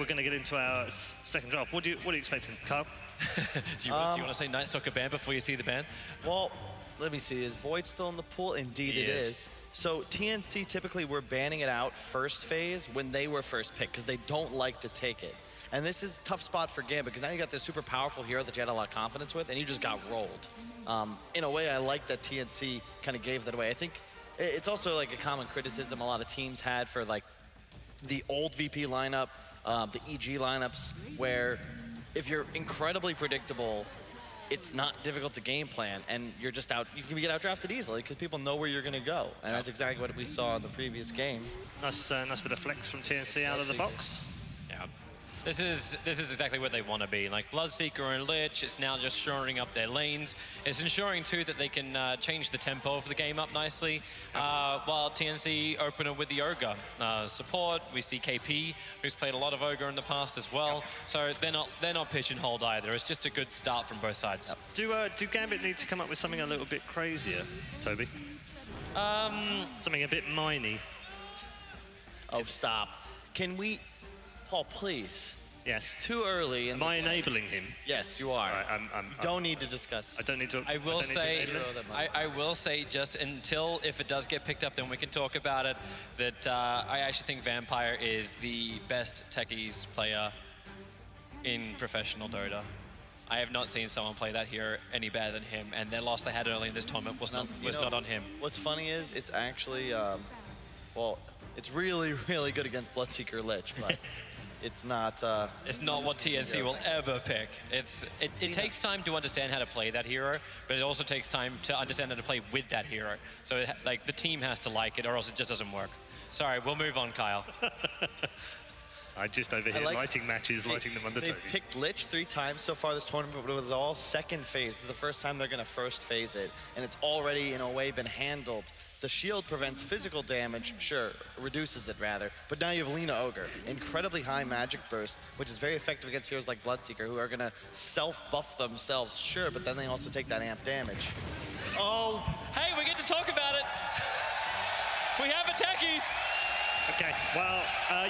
we're going to get into our second draft. What are you expecting, Kyle? do you want to say Night Soccer ban before you see the ban? Well, let me see. Is Void still in the pool? Indeed it is. So TNC typically were banning it out first phase when they were first picked because they don't like to take it. And this is a tough spot for Gambit because now you got this super powerful hero that you had a lot of confidence with and you just got rolled. In a way, I like that TNC kind of gave that away. I think it's also like a common criticism a lot of teams had for like the old VP lineup, the EG lineups, where if you're incredibly predictable, it's not difficult to game plan, and you're just out. You can get outdrafted easily because people know where you're going to go, and that's exactly what we saw in the previous game. Nice bit of flex from TNC out of the box. Yeah. This is exactly what they want to be. Like Bloodseeker and Lich, it's now just shoring up their lanes. It's ensuring too that they can change the tempo of the game up nicely. While TNC open it with the Ogre. Support, we see KP, who's played a lot of Ogre in the past as well. So they're not pigeonholed either. It's just a good start from both sides. Do Gambit need to come up with something a little bit crazier, Toby? Something a bit miney. Oh, stop. Can we... Paul, please. Yes. It's too early. Am I enabling him? Yes, you are. Right, don't need to discuss. I don't need to. I will say just until if it does get picked up, then we can talk about it. That I actually think Vampire is the best techies player in professional Dota. I have not seen someone play that hero any better than him, and their loss they had early in this tournament was not on him. What's funny is it's actually, well, it's really, really good against Bloodseeker Lich, but. It's not what TNC will ever pick. It takes time to understand how to play that hero, but it also takes time to understand how to play with that hero. So like the team has to like it, or else it just doesn't work. Sorry, we'll move on, Kyle. I just over here lighting matches, lighting them under Toby. They've picked Lich 3 times so far this tournament, but it was all second phase. This is the first time they're going to first phase it, and it's already in a way been handled. The shield prevents physical damage, sure, reduces it rather, but now you have Lina Ogre, incredibly high magic burst, which is very effective against heroes like Bloodseeker, who are going to self-buff themselves, sure, but then they also take that amp damage. Oh! Hey, we get to talk about it! We have a techies! Okay, well,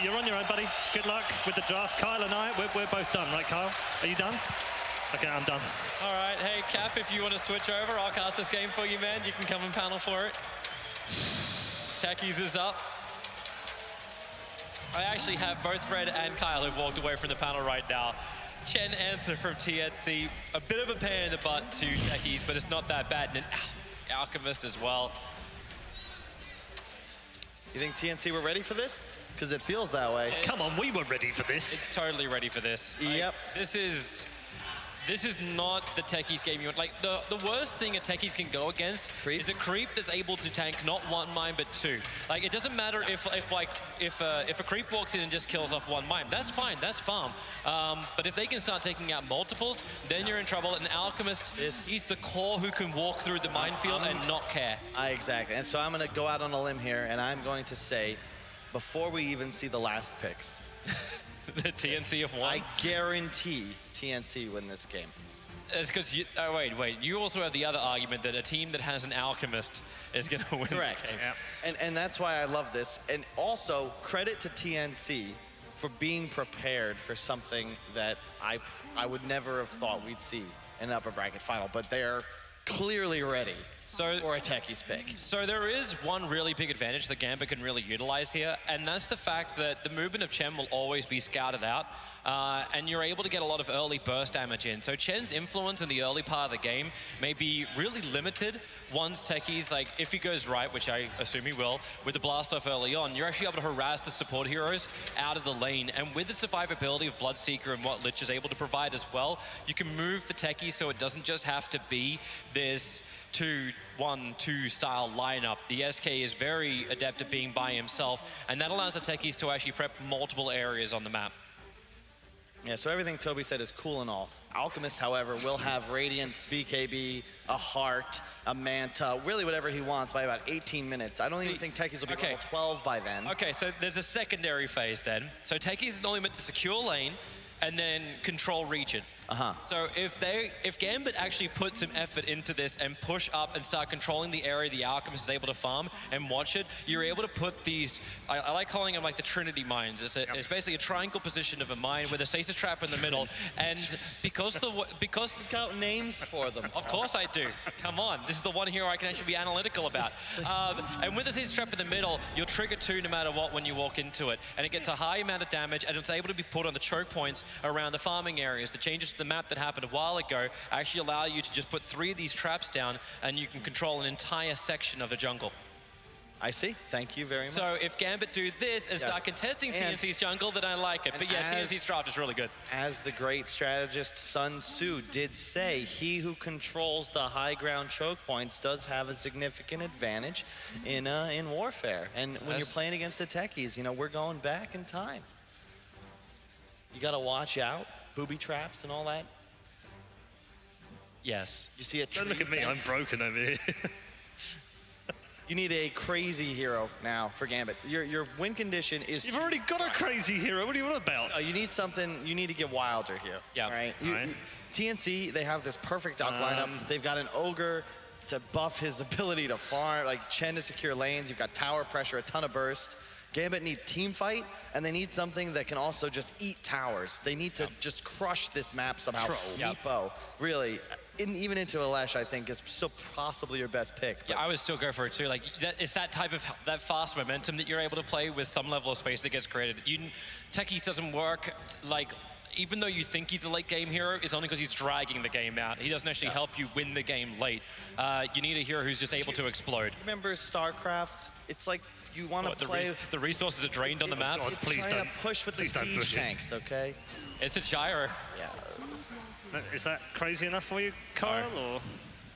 you're on your own, buddy. Good luck with the draft. Kyle and I, we're both done, right, Kyle? Are you done? Okay, I'm done. All right, hey, Cap, if you want to switch over, I'll cast this game for you, man. You can come and panel for it. Techies is up. I actually have both Red and Kyle who've walked away from the panel right now. Chen answer from TNC. A bit of a pain in the butt to Techies, but it's not that bad. And an Alchemist as well. You think TNC were ready for this? Because it feels that way. Come on, we were ready for this. It's totally ready for this. Yep. This is not the techies game you want. Like, the worst thing a techies can go against is a creep that's able to tank not 1 mine, but 2. Like, it doesn't matter if a creep walks in and just kills off 1 mine. That's fine, that's farm. But if they can start taking out multiples, then you're in trouble. An Alchemist, he's the core who can walk through the minefield and not care. Exactly, and so I'm going to go out on a limb here, and I'm going to say, before we even see the last picks, the TNC of 1? I guarantee TNC win this game. It's because you, oh wait, you also have the other argument that a team that has an Alchemist is going to win. Correct. Yeah. And that's why I love this. And also, credit to TNC for being prepared for something that I would never have thought we'd see in an upper bracket final, but they're clearly ready for a techies pick. So there is one really big advantage that Gambit can really utilize here, and that's the fact that the movement of Chen will always be scouted out, and you're able to get a lot of early burst damage in. So Chen's influence in the early part of the game may be really limited once techies, like if he goes right, which I assume he will, with the blast off early on, you're actually able to harass the support heroes out of the lane, and with the survivability of Bloodseeker and what Lich is able to provide as well, you can move the techies so it doesn't just have to be this 2-1-2 style lineup. The SK is very adept at being by himself, and that allows the techies to actually prep multiple areas on the map. Yeah, so everything Toby said is cool and all. Alchemist, however, will have Radiance, BKB, a Heart, a Manta, really whatever he wants by about 18 minutes. I don't even think techies will be level 12 by then. Okay, so there's a secondary phase then. So techies is only meant to secure lane and then control region. So if Gambit actually put some effort into this and push up and start controlling the area the Alchemist is able to farm and watch it, you're able to put these, I like calling them like the Trinity mines. It's basically a triangle position of a mine with a stasis trap in the middle. And because He's got names for them. of course I do. Come on, this is the one hero I can actually be analytical about. And with the stasis trap in the middle, you'll trigger 2 no matter what when you walk into it. And it gets a high amount of damage, and it's able to be put on the choke points around the farming areas. The changes to the map that happened a while ago actually allow you to just put 3 of these traps down, and you can control an entire section of the jungle. I see. Thank you very much. So if Gambit do this and start contesting TNC's jungle, then I like it. But yeah, TNC's draft is really good. As the great strategist Sun Tzu did say, he who controls the high ground choke points does have a significant advantage in warfare. And when you're playing against the techies, you know, we're going back in time. You got to watch out, booby traps and all that. Yes. You see a tree Don't look at me, bent. I'm broken over here. You need a crazy hero now for Gambit. Your win condition is... You've already got a crazy hero. What are you on about? you need something, you need to get wilder here. Yeah. Right? Right. TNC, they have this perfect duck lineup. They've got an ogre to buff his ability to farm, like Chen to secure lanes. You've got tower pressure, a ton of burst. Gambit need team fight, and they need something that can also just eat towers. They need to just crush this map somehow. Meepo, really, even into Alesh, I think, is still possibly your best pick. Yeah, I would still go for it too. Like, it's that type of, that fast momentum that you're able to play with some level of space that gets created. Techies doesn't work, like, even though you think he's a late game hero, it's only because he's dragging the game out. He doesn't actually help you win the game late. You need a hero who's just able to explode. Remember StarCraft? It's like you want to play... The resources are drained on the map. It's Please trying don't. to push with the Please don't siege push it. tanks, okay? It's a gyro. Yeah. Is that crazy enough for you, Kyle, or?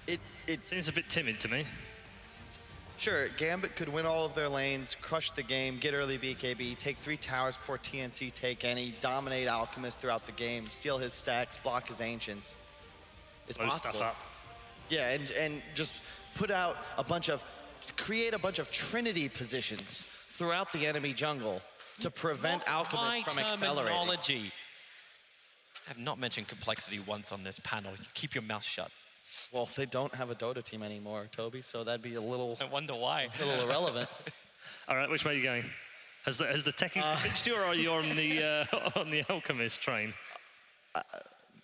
It Seems a bit timid to me. Sure, Gambit could win all of their lanes, crush the game, get early BKB, take 3 towers before TNC take any, dominate Alchemist throughout the game, steal his stacks, block his Ancients. It's Blow possible. stuff up. Yeah, and just create a bunch of Trinity positions throughout the enemy jungle to prevent Alchemist from accelerating. Terminology. I have not mentioned complexity once on this panel. You keep your mouth shut. Well, they don't have a Dota team anymore, Toby, so that'd be a little I wonder why. irrelevant. All right, which way are you going? Has the techies convinced you, or are you on the Alchemist train?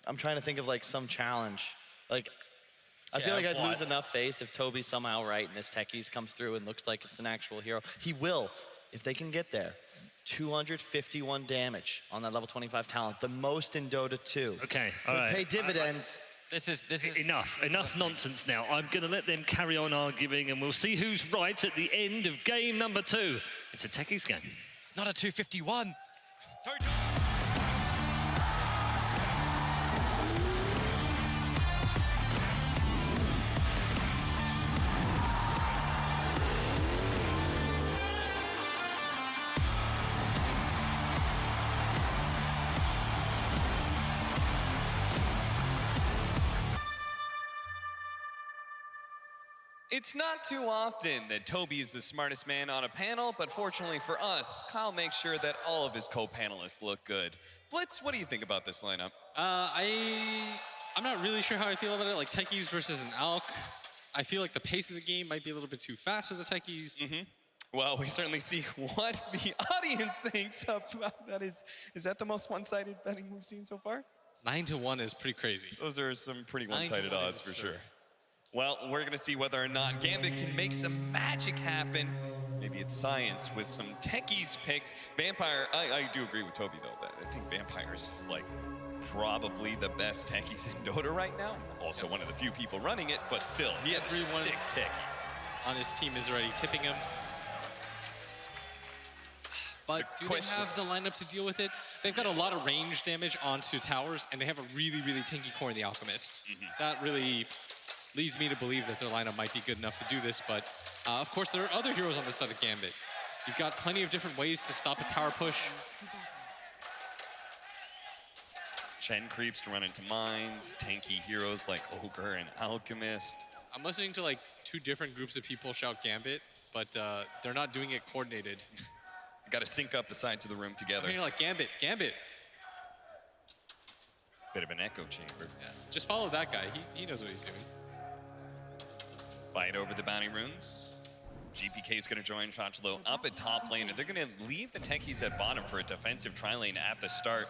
I'm trying to think of like some challenge. Like, I feel like I'd lose enough face if Toby's somehow right and this techies comes through and looks like it's an actual hero. He will, if they can get there. 251 damage on that level 25 talent, the most in Dota 2. Okay, all Could right. pay dividends. This is Enough nonsense now. I'm going to let them carry on arguing, and we'll see who's right at the end of game number 2. It's a techies game. It's not a 251. It's not too often that Toby is the smartest man on a panel, but fortunately for us, Kyle makes sure that all of his co-panelists look good. Blitz, what do you think about this lineup? I'm not really sure how I feel about it. Like techies versus an Alk, I feel like the pace of the game might be a little bit too fast for the techies. Well, we certainly see what the audience thinks about that. Is that the most one-sided betting we've seen so far? 9-1 is pretty crazy. Those are some pretty 9-1 one-sided is odds for absurd. sure. Well, we're going to see whether or not Gambit can make some magic happen. Maybe it's science with some techies picks. Vampire, I do agree with Toby, though, that I think Vampires is like probably the best techies in Dota right now. Also one of the few people running it, but still, he had Everyone sick techies. on his team is already tipping him. But do they have the lineup to deal with it? They've got a lot of range damage onto towers, and they have a really, really tanky core in the Alchemist. That really leads me to believe that their lineup might be good enough to do this, but of course there are other heroes on the side of Gambit. You've got plenty of different ways to stop a tower push. Chen creeps to run into mines, tanky heroes like Ogre and Alchemist. I'm listening to like 2 different groups of people shout Gambit, but they're not doing it coordinated. Got to sync up the sides of the room together. You're like, Gambit, Gambit. Bit of an echo chamber. Yeah. Just follow that guy. He knows what he's doing. Fight over the bounty runes. GPK is going to join Chachalo up at top lane, and they're going to leave the techies at bottom for a defensive tri-lane at the start.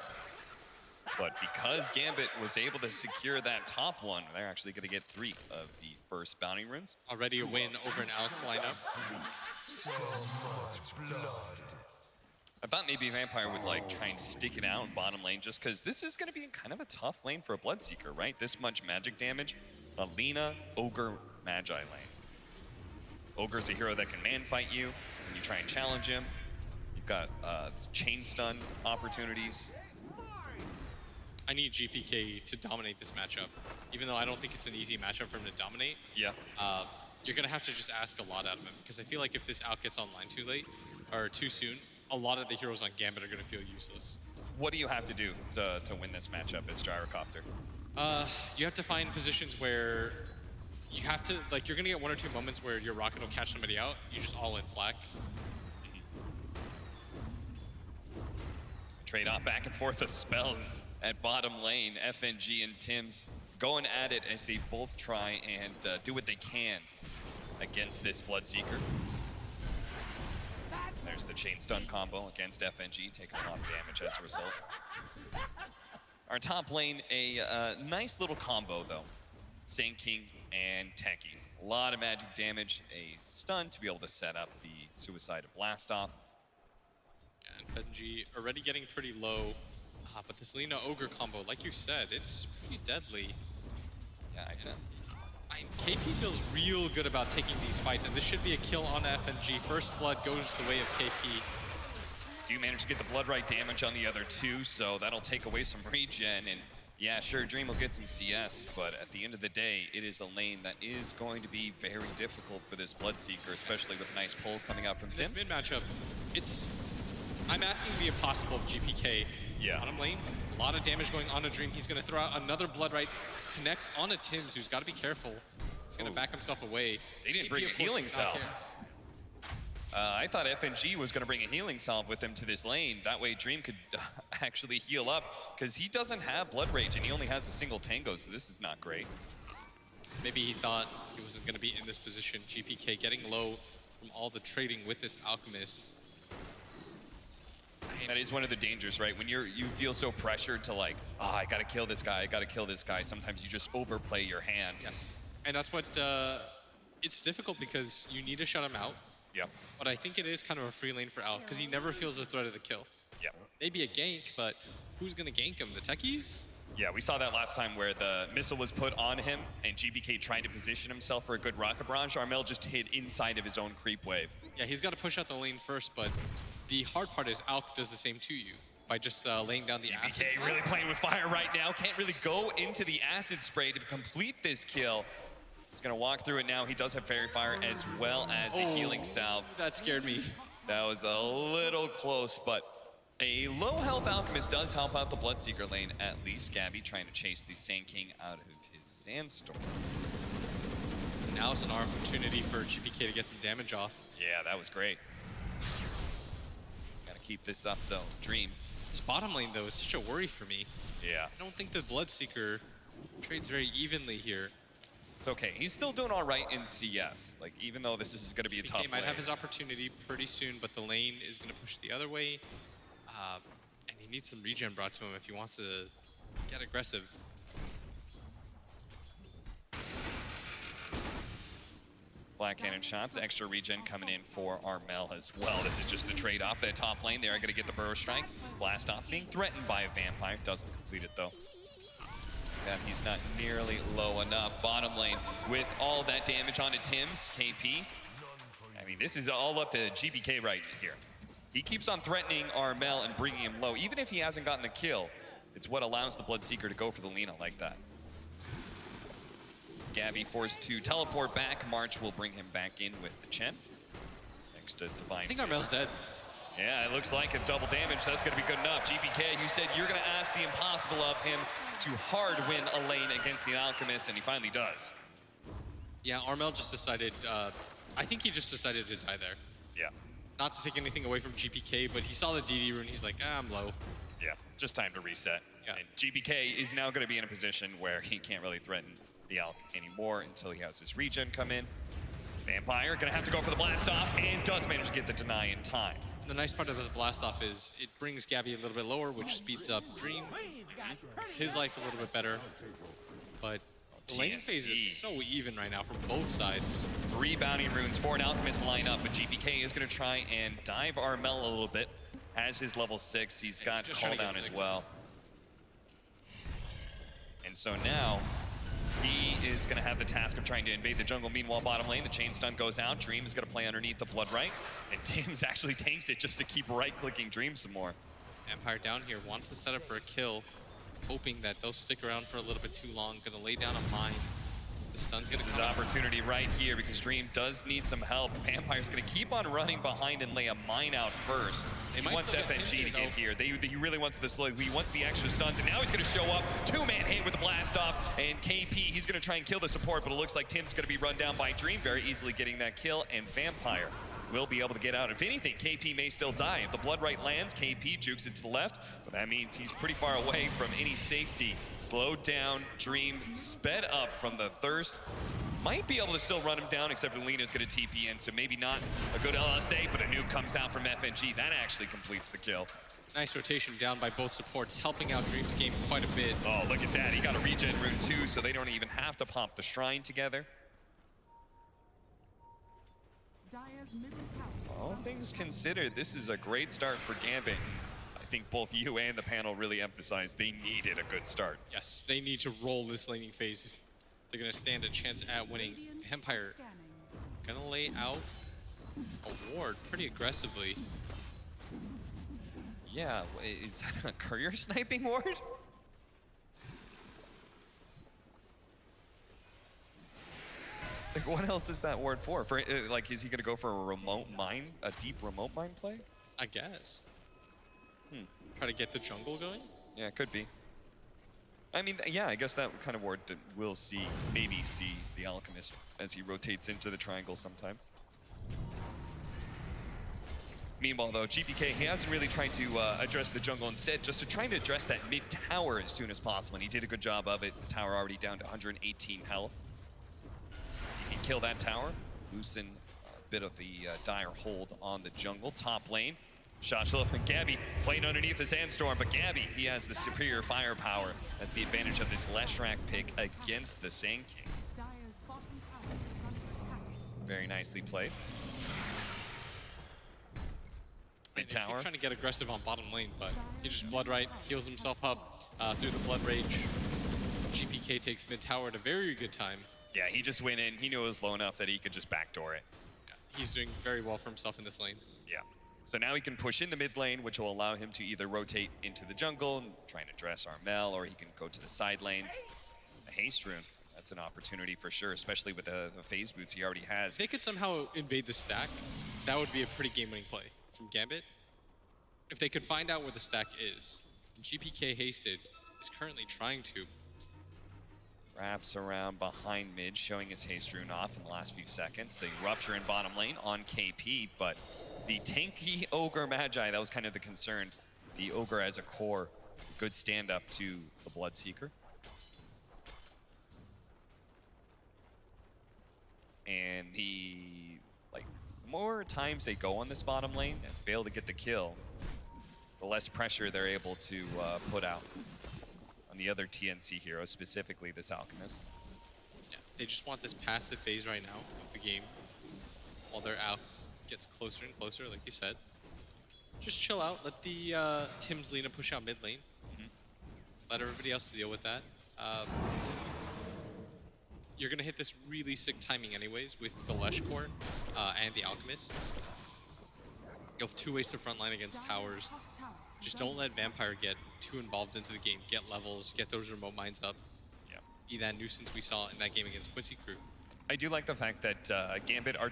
But because Gambit was able to secure that top one, they're actually going to get 3 of the first bounty runes. Already a win over an Alk lineup. I thought maybe Vampire would like try and stick it out bottom lane, just because this is going to be kind of a tough lane for a Bloodseeker, right? This much magic damage. Alina, Ogre, Magi lane. Ogre's a hero that can man fight you when you try and challenge him. You've got chain stun opportunities. I need GPK to dominate this matchup. Even though I don't think it's an easy matchup for him to dominate, Yeah. you're going to have to just ask a lot out of him. Because I feel like if this Alk gets online too late, or too soon, a lot of the heroes on Gambit are going to feel useless. What do you have to do to win this matchup as Gyrocopter? You have to find positions where you have to, like, you're going to get 1 or 2 moments where your rocket will catch somebody out. You just all in black. Trade off back and forth of spells at bottom lane. FNG and Tim's going at it as they both try and do what they can against this Bloodseeker. There's the chain stun combo against FNG, taking a lot of damage as a result. Our top lane, a nice little combo though. Sand King and techies. A lot of magic damage, a stun to be able to set up the Suicide of Blast off. And FNG already getting pretty low. But this Lina Ogre combo, like you said, it's pretty deadly. Yeah, KP feels real good about taking these fights, and this should be a kill on FNG. First blood goes the way of KP. Do manage to get the blood right damage on the other 2, so that'll take away some regen. And yeah, sure, Dream will get some CS, but at the end of the day, it is a lane that is going to be very difficult for this Bloodseeker, especially with a nice pull coming out from Tim. This mid matchup, I'm asking the impossible of GPK. Yeah. Bottom lane, a lot of damage going on a Dream. He's going to throw out another blood right, connects on a Tim's, who's got to be careful. He's going to back himself away. They didn't bring a healing salve. I thought FNG was going to bring a healing salve with him to this lane. That way Dream could actually heal up, because he doesn't have Blood Rage and he only has a single Tango, so this is not great. Maybe he thought he wasn't going to be in this position. GPK getting low from all the trading with this Alchemist. That is one of the dangers, right? When you feel so pressured to like, oh, I gotta kill this guy, I gotta kill this guy. Sometimes you just overplay your hand. Yes, and that's what, it's difficult because you need to shut him out. Yep. But I think it is kind of a free lane for Al, because he never feels the threat of the kill. Yep. Maybe a gank, but who's gonna gank him? The techies? Yeah, we saw that last time where the missile was put on him and GBK tried to position himself for a good rocket barrage. Armel just hid inside of his own creep wave. Yeah, he's got to push out the lane first, but the hard part is Alk does the same to you by just laying down the acid. GBK really playing with fire right now. Can't really go into the acid spray to complete this kill. He's gonna walk through it now. He does have Fairy Fire as well as a healing salve. That scared me. That was a little close, but a low health Alchemist does help out the Bloodseeker lane at least. Gabby trying to chase the Sand King out of his Sandstorm. Now it's an opportunity for GPK to get some damage off. Yeah, that was great. He's got to keep this up though. Dream. This bottom lane though is such a worry for me. Yeah. I don't think the Bloodseeker trades very evenly here. It's okay. He's still doing all right in CS. Like, even though this is going to be a tough lane. He might have his opportunity pretty soon, but the lane is going to push the other way. And he needs some regen brought to him if he wants to get aggressive. Black Cannon shots, extra regen coming in for Armel as well. This is just the trade-off. That top lane, they are going to get the Burrow Strike. Blast off, being threatened by a Vampire. Doesn't complete it though. And he's not nearly low enough. Bottom lane with all that damage onto Tim's, KP. I mean, this is all up to GBK right here. He keeps on threatening Armel and bringing him low. Even if he hasn't gotten the kill, it's what allows the Bloodseeker to go for the Lina like that. Gabby forced to teleport back. March will bring him back in with the Chen. Next to Divine. I think Armel's dead. Yeah, it looks like a double damage. That's going to be good enough. GBK, you said you're going to ask the impossible of him to hard win a lane against the Alchemist, and he finally does. Yeah, Armel just decided, I think he just decided to die there. Yeah. Not to take anything away from GPK, but he saw the DD rune, he's like, I'm low. Yeah. just time to reset. Yeah. And GBK is now going to be in a position where he can't really threaten the Alk anymore until he has his regen come in. Vampire going to have to go for the blast off and does manage to get the deny in time. The nice part of the blast off is it brings Gabby a little bit lower, which speeds up Dream. Makes his life a little bit better. But the laning phase is so even right now from both sides. 3 bounty runes for an Alchemist lineup, but GBK is going to try and dive Armel a little bit. Has his level 6, he's got call down as well. And so now he is going to have the task of trying to invade the jungle. Meanwhile, bottom lane, the chain stun goes out. Dream is going to play underneath the Blood Right, and Tim's actually tanks it just to keep right-clicking Dream some more. Empire down here wants to set up for a kill, hoping that they'll stick around for a little bit too long. Gonna lay down a mine. The stun's gonna come. This is an opportunity right here because Dream does need some help. Vampire's gonna keep on running behind and lay a mine out first. He wants FNG to get here. He really wants the slow. He wants the extra stuns, and now he's gonna show up. 2-man hit with the blast off, and KP, he's gonna try and kill the support, but it looks like Tim's gonna be run down by Dream, very easily getting that kill, and Vampire will be able to get out. If anything, KP may still die. If the Blood Right lands, KP jukes it to the left, but that means he's pretty far away from any safety. Slowed down, Dream sped up from the Thirst. Might be able to still run him down, except for Lena's gonna TP in, so maybe not a good LSA, but a nuke comes out from FNG. That actually completes the kill. Nice rotation down by both supports, helping out Dream's game quite a bit. Oh, look at that. He got a regen rune too, so they don't even have to pop the shrine together. All things considered, this is a great start for Gambit. I think both you and the panel really emphasized they needed a good start. Yes, they need to roll this laning phase if they're gonna stand a chance at winning. Empire gonna lay out a ward pretty aggressively. Yeah, is that a courier sniping ward? Like, what else is that ward for? Like, is he gonna go for a remote mine, a deep remote mine play? I guess. Try to get the jungle going? Yeah, it could be. I mean, yeah, I guess that kind of ward will maybe see the Alchemist as he rotates into the triangle sometimes. Meanwhile, though, GPK, he hasn't really tried to address the jungle instead, just to trying to address that mid tower as soon as possible, and he did a good job of it. The tower already down to 118 health. He can kill that tower, loosen a bit of the dire hold on the jungle. Top lane, Shotchlo and Gabby playing underneath the Sandstorm, but Gabby, he has the superior firepower. That's the advantage of this Leshrac pick against the Sand King. Very nicely played. Mid tower. He's trying to get aggressive on bottom lane, but he just Blood Right, heals himself up through the Blood Rage. GPK takes mid tower at a very good time. Yeah, he just went in. He knew it was low enough that he could just backdoor it. Yeah, he's doing very well for himself in this lane. Yeah. So now he can push in the mid lane, which will allow him to either rotate into the jungle and try and address Armel, or he can go to the side lanes. A haste rune, that's an opportunity for sure, especially with the phase boots he already has. If they could somehow invade the stack, that would be a pretty game-winning play from Gambit. If they could find out where the stack is. GPK Hasted is currently trying to. Wraps around behind mid, showing his haste rune off in the last few seconds. The rupture in bottom lane on KP, but the tanky Ogre Magi, that was kind of the concern. The Ogre as a core, good stand up to the Bloodseeker. And the more times they go on this bottom lane and fail to get the kill, the less pressure they're able to put out on the other TNC heroes, specifically this Alchemist. Yeah, they just want this passive phase right now of the game while their Alch gets closer and closer, like you said. Just chill out, let the Tim's Lena push out mid lane. Let everybody else deal with that. You're gonna hit this really sick timing anyways with the Lesh core and the Alchemist. You have 2 ways to frontline against towers. Just don't let Vampire get too involved into the game. Get levels, get those remote mines up. Yeah. Be that nuisance we saw in that game against Quincy Crew. I do like the fact that Gambit are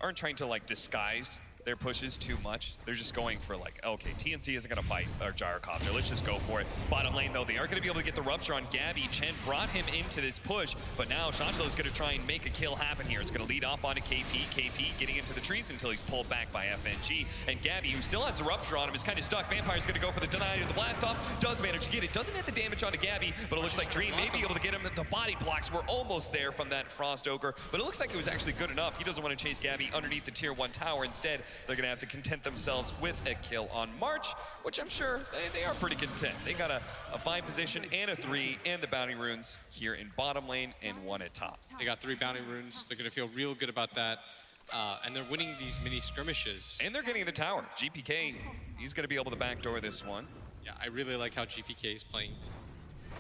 aren't trying to like disguise their pushes too much. They're just going for like, okay, TNC isn't gonna fight our Gyrocopter. Let's just go for it. Bottom lane though, they aren't gonna be able to get the rupture on Gabby. Chen brought him into this push, but now Shachlo is gonna try and make a kill happen here. It's gonna lead off onto KP. KP getting into the trees until he's pulled back by FNG. And Gabby, who still has the rupture on him, is kind of stuck. Vampire's gonna go for the deny of the blast off. Does manage to get it. Doesn't hit the damage onto Gabby, but it looks like Dream may be able to get him. The body blocks were almost there from that Frost Ogre, but it looks like it was actually good enough. He doesn't want to chase Gabby underneath the tier 1 tower. Instead, they're gonna have to content themselves with a kill on March, which I'm sure they are pretty content. They got a 5 position and a 3 and the bounty runes here in bottom lane and 1 at top. They got 3 bounty runes. They're going to feel real good about that. And they're winning these mini skirmishes. And they're getting the tower. GPK, he's going to be able to backdoor this one. Yeah, I really like how GPK is playing,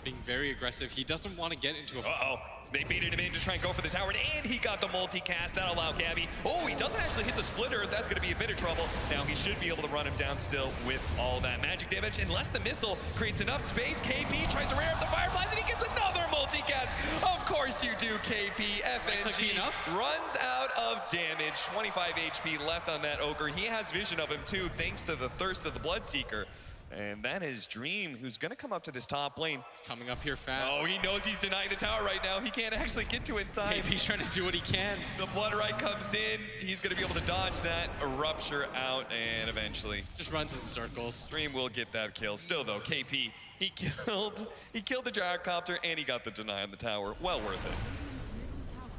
being very aggressive. He doesn't want to get into a... Uh-oh. They baited him in to try and go for the tower, and he got the multicast. That'll allow Gabby. Oh, he doesn't actually hit the splitter. That's going to be a bit of trouble. Now, he should be able to run him down still with all that magic damage, unless the missile creates enough space. KP tries to rear up the Fireflies, and he gets another multicast. Of course you do, KP. FNG runs out of damage. 25 HP left on that Ogre. He has vision of him, too, thanks to the thirst of the Bloodseeker. And that is Dream, who's going to come up to this top lane. He's coming up here fast. Oh, he knows he's denying the tower right now. He can't actually get to it in time. Maybe he's trying to do what he can. The Bloodrite comes in. He's going to be able to dodge that, a rupture out, and eventually just runs in circles. Dream will get that kill. Still, though, KP, he killed the Gyrocopter, and he got the deny on the tower. Well worth it.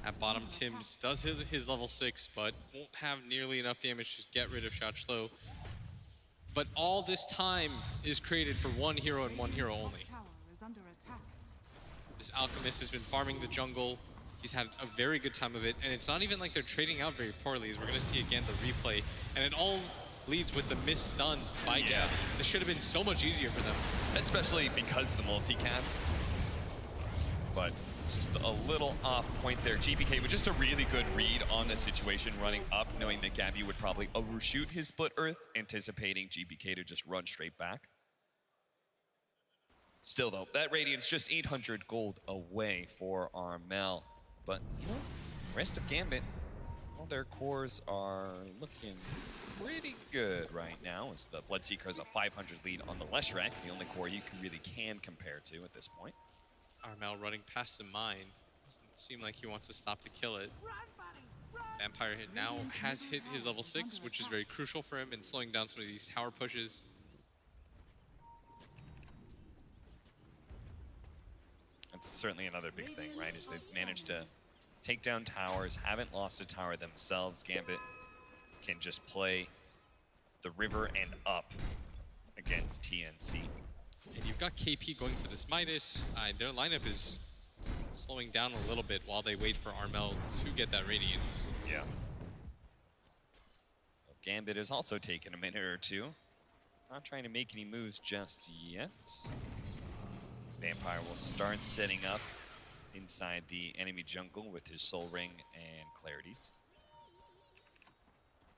At bottom, Tims does his level 6, but won't have nearly enough damage to get rid of Shachlo. But all this time is created for one hero and one hero only. This Alchemist has been farming the jungle. He's had a very good time of it, and it's not even like they're trading out very poorly, as we're going to see again the replay. And it all leads with the miss stun by Gabby. This should have been so much easier for them. Especially because of the multicast. But just a little off point there. GPK with just a really good read on the situation, running up, knowing that Gabby would probably overshoot his split earth, anticipating GPK to just run straight back. Still though, that Radiant's just 800 gold away for Armel. But you know, rest of Gambit, well, their cores are looking pretty good right now, as the Bloodseeker has a 500 lead on the Leshrac, the only core you really can compare to at this point. Armel running past the mine. Doesn't seem like he wants to stop to kill it. Vampire now has hit his level 6, which is very crucial for him in slowing down some of these tower pushes. That's certainly another big thing, right? Is they've managed to take down towers, haven't lost a tower themselves. Gambit can just play the river and up against TNC. And you've got KP going for this Midas. Their lineup is slowing down a little bit while they wait for Armel to get that Radiance. Yeah. Gambit has also taken a minute or two. Not trying to make any moves just yet. Vampire will start setting up inside the enemy jungle with his Soul Ring and Clarities.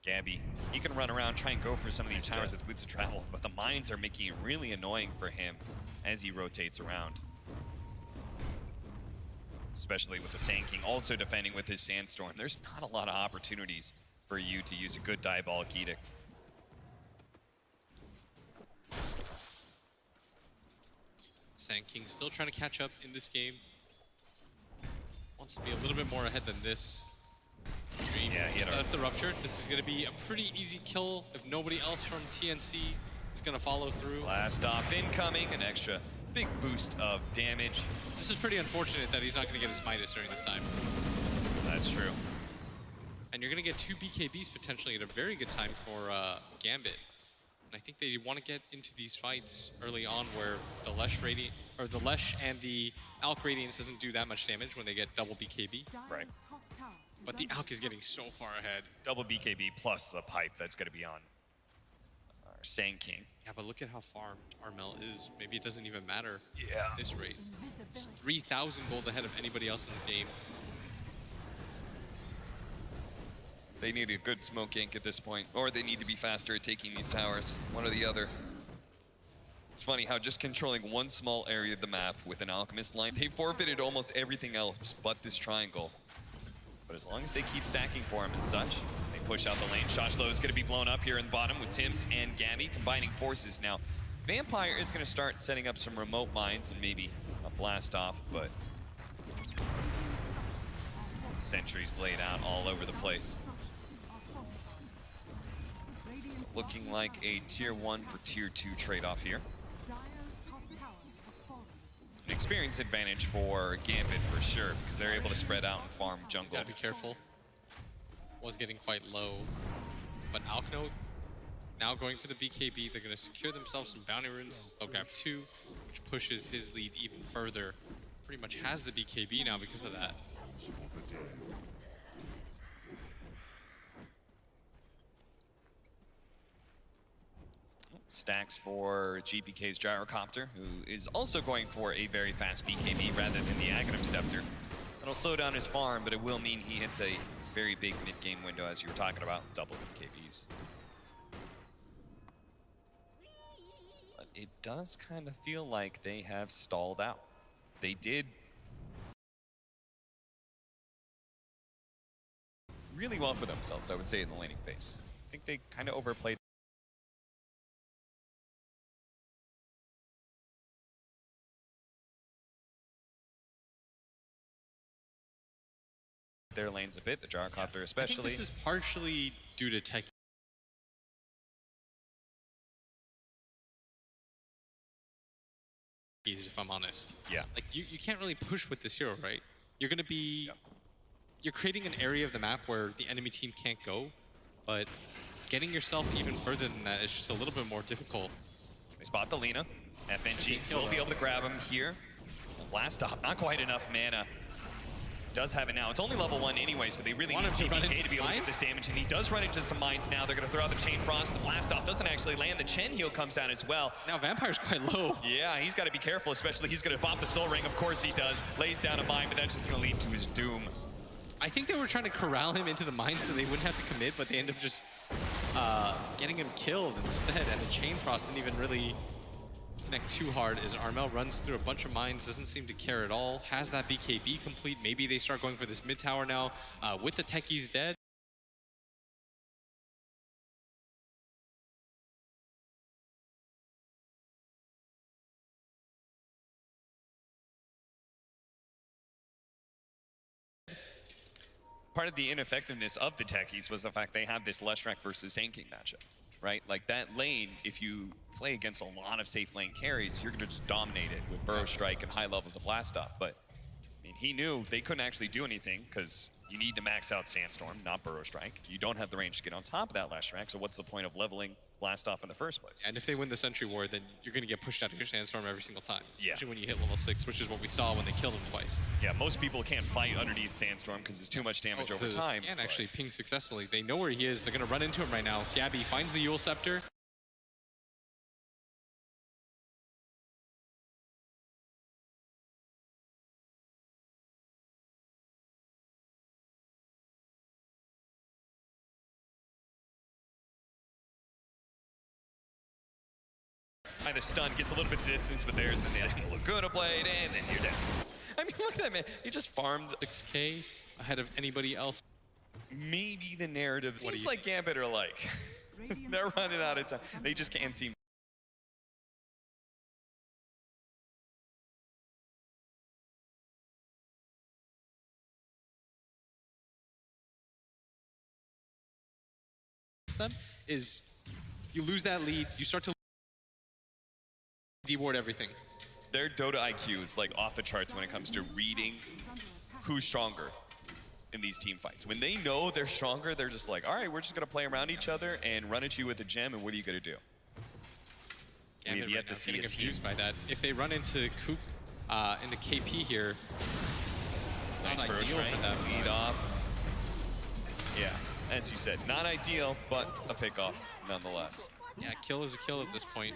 Gabby, he can run around, try and go for some of these towers with Boots of Travel, but the mines are making it really annoying for him as he rotates around. Especially with the Sand King also defending with his Sandstorm. There's not a lot of opportunities for you to use a good Diabolic Edict. Sand King still trying to catch up in this game. Wants to be a little bit more ahead than this. Dream set up the rupture. This is going to be a pretty easy kill if nobody else from TNC is going to follow through. Blast off incoming, an extra big boost of damage. This is pretty unfortunate that he's not going to get his Midas during this time. That's true. And you're going to get 2 BKBs potentially at a very good time for Gambit. And I think they want to get into these fights early on where the Lesh and the Alk Radiance doesn't do that much damage when they get double BKB. Right. But the Alk is getting so far ahead. Double BKB plus the pipe that's going to be on our Sand King. Yeah, but look at how far Armel is. Maybe it doesn't even matter at this rate. It's 3,000 gold ahead of anybody else in the game. They need a good smoke gank at this point, or they need to be faster at taking these towers, one or the other. It's funny how just controlling one small area of the map with an Alchemist line, they forfeited almost everything else but this triangle. But as long as they keep stacking for him and such, they push out the lane. Shoshlo is going to be blown up here in the bottom with Tims and Gabby combining forces now. Vampire is going to start setting up some remote mines and maybe a blast off, but sentries laid out all over the place. So looking like a tier 1 for tier 2 trade-off here. An experience advantage for Gambit for sure, because they're able to spread out and farm jungle. Gotta be careful. Was getting quite low. But Alkno now going for the BKB. They're going to secure themselves some bounty runes. They'll grab 2, which pushes his lead even further. Pretty much has the BKB now because of that. Stacks for GPK's Gyrocopter, who is also going for a very fast BKB rather than the Aghanim Scepter. That'll slow down his farm, but it will mean he hits a very big mid-game window, as you were talking about, double BKBs. But it does kind of feel like they have stalled out. They did really well for themselves, I would say, in the laning phase. I think they kind of overplayed their lanes a bit, the Gyrocopter especially. I think this is partially due to tech. If I'm honest. Yeah. Like you can't really push with this hero, right? You're gonna be you're creating an area of the map where the enemy team can't go, but getting yourself even further than that is just a little bit more difficult. They spot the Lina. FNG will be able to grab him here. Blast off, not quite enough mana. Does have it now. It's only level 1 anyway, so they really need GPK to be able to get this damage, and he does run into some mines now. They're going to throw out the Chain Frost. The blast off doesn't actually land. The Chen heal comes out as well. Now Vampire's quite low. Yeah, he's got to be careful, especially he's going to pop the Soul Ring. Of course he does. Lays down a mine, but that's just going to lead to his doom. I think they were trying to corral him into the mine so they wouldn't have to commit, but they end up just getting him killed instead, and the Chain Frost didn't even really connect too hard as Armel runs through a bunch of mines, doesn't seem to care at all. Has that BKB complete. Maybe they start going for this mid tower now with the techies dead. Part of the ineffectiveness of the techies was the fact they have this Leshrac versus tanking matchup, right? Like that lane, if you play against a lot of safe lane carries, you're gonna just dominate it with Burrow Strike and high levels of blast off. But I mean, he knew they couldn't actually do anything because you need to max out Sandstorm, not Burrow Strike. You don't have the range to get on top of that Leshrac, so what's the point of leveling blast off in the first place? And if they win the Sentry War, then you're gonna get pushed out of your Sandstorm every single time. Yeah. Especially when you hit level 6, which is what we saw when they killed him twice. Yeah, most people can't fight underneath Sandstorm because it's too much damage over time. And actually ping successfully. They know where he is. They're gonna run into him right now. Gabby finds the Yule Scepter. The stun gets a little bit of distance, but there's the Laguna Blade, and then you're dead. I mean, look at that, man. He just farmed 6K ahead of anybody else. Maybe the narrative seems like Gambit are like, they're running out of time. They just can't seem. Them is you lose that lead, you start to deward everything. Their Dota IQ is like off the charts when it comes to reading who's stronger in these team fights. When they know they're stronger, they're just like, all right, we're just gonna play around each other and run at you with a gem, and what are you gonna do? We have yet to see a team confused by that. If they run into Coop, into KP here, nice not Burrow ideal Strike, for that. lead off. Yeah, as you said, not ideal, but a pick off nonetheless. Yeah, kill is a kill at this point.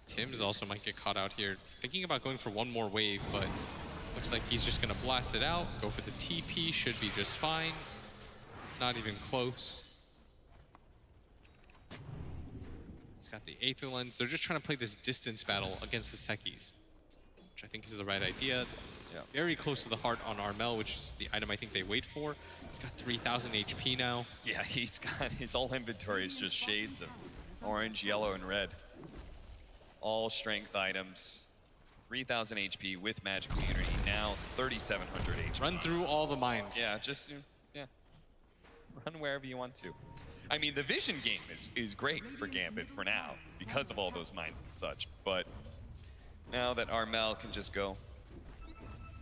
Tims also might get caught out here. Thinking about going for one more wave, but looks like he's just gonna blast it out, go for the TP, should be just fine. Not even close. He's got the Aether Lens. They're just trying to play this distance battle against his techies, which I think is the right idea. Yeah. Very close to the heart on Armel, which is the item I think they wait for. He's got 3,000 HP now. Yeah, he's got his whole inventory is just shades of orange, yellow, and red. All strength items. 3,000 HP with Magic Community. Now 3,700 HP. Run through all the mines. Yeah, just run wherever you want to. I mean, the vision game is great for Gambit for now because of all those mines and such. But now that Armel can just go.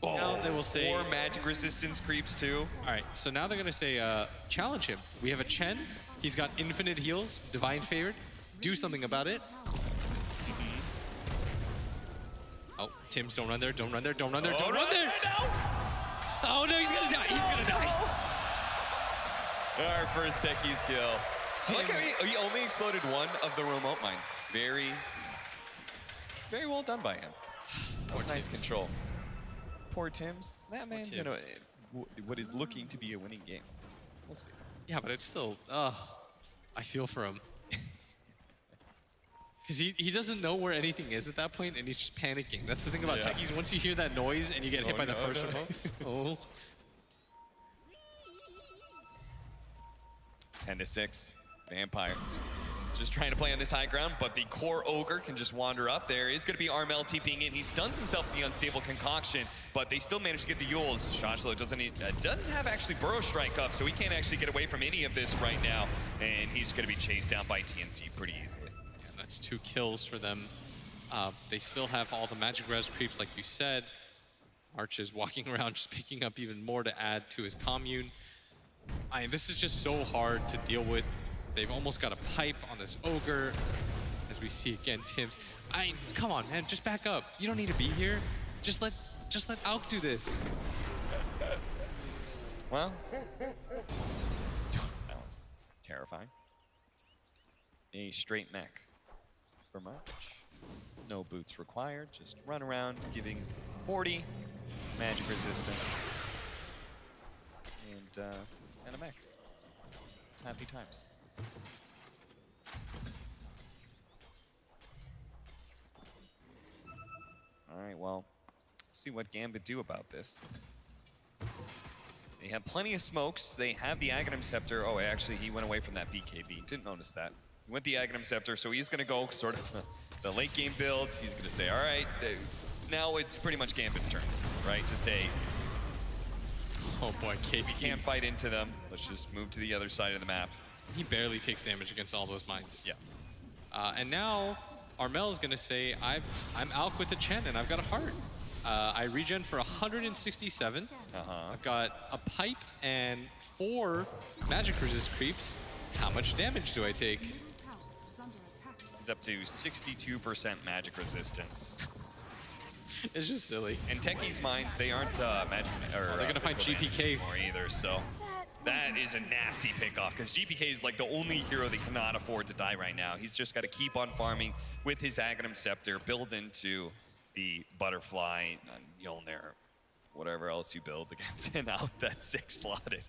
Now they will say 4 magic resistance creeps too. All right, so now they're gonna say challenge him. We have a Chen. He's got infinite heals, divine favored. Do something about it. Oh, Tim's, don't run there, don't run there, don't run there, don't run there! Oh no, he's gonna die, he's gonna die! Our first techies kill. I like how he only exploded 1 of the remote mines. Very well done by him. That was nice control. Poor Tim's. That man's in what is looking to be a winning game. We'll see. Yeah, but it's still, I feel for him. Because he doesn't know where anything is at that point, and he's just panicking. That's the thing about techies. Once you hear that noise and you get hit by the first remote, 10-6, Vampire. Just trying to play on this high ground, but the core Ogre can just wander up. There is going to be Armel TPing in. He stuns himself with the Unstable Concoction, but they still manage to get the Yules. Shashlo doesn't have actually Burrow Strike up, so he can't actually get away from any of this right now, and he's going to be chased down by TNC pretty easily. Yeah, that's 2 kills for them. They still have all the magic res creeps, like you said. Arch is walking around just picking up even more to add to his commune. I mean, this is just so hard to deal with. They've almost got a pipe on this Ogre. As we see again, Tim's. Come on, man, just back up. You don't need to be here. Just let Auk do this. Well, that was terrifying. A straight mech for March. No boots required, just run around giving 40 magic resistance. And a mech. Happy times. All right, well, see what Gambit do about this. They have plenty of smokes. They have the Aghanim Scepter. Oh, actually, he went away from that BKB. Didn't notice that. He went the Aghanim Scepter, so he's going to go sort of the late game builds. He's going to say, all right, now it's pretty much Gambit's turn, right? To say, oh boy, KB can't fight into them. Let's just move to the other side of the map. He barely takes damage against all those mines. Yeah. And now Armel is going to say, I'm Alk with a Chen, and I've got a heart. I regen for 167. I've got a pipe and 4 magic resist creeps. How much damage do I take? He's up to 62% magic resistance. It's just silly. And Techie's mines, they aren't magic, or they're gonna find GPK more either, so that is a nasty pickoff, because GPK is like the only hero they cannot afford to die right now. He's just got to keep on farming with his Aghanim Scepter, build into the Butterfly, Mjolnir, whatever else you build against him out that's 6 slotted.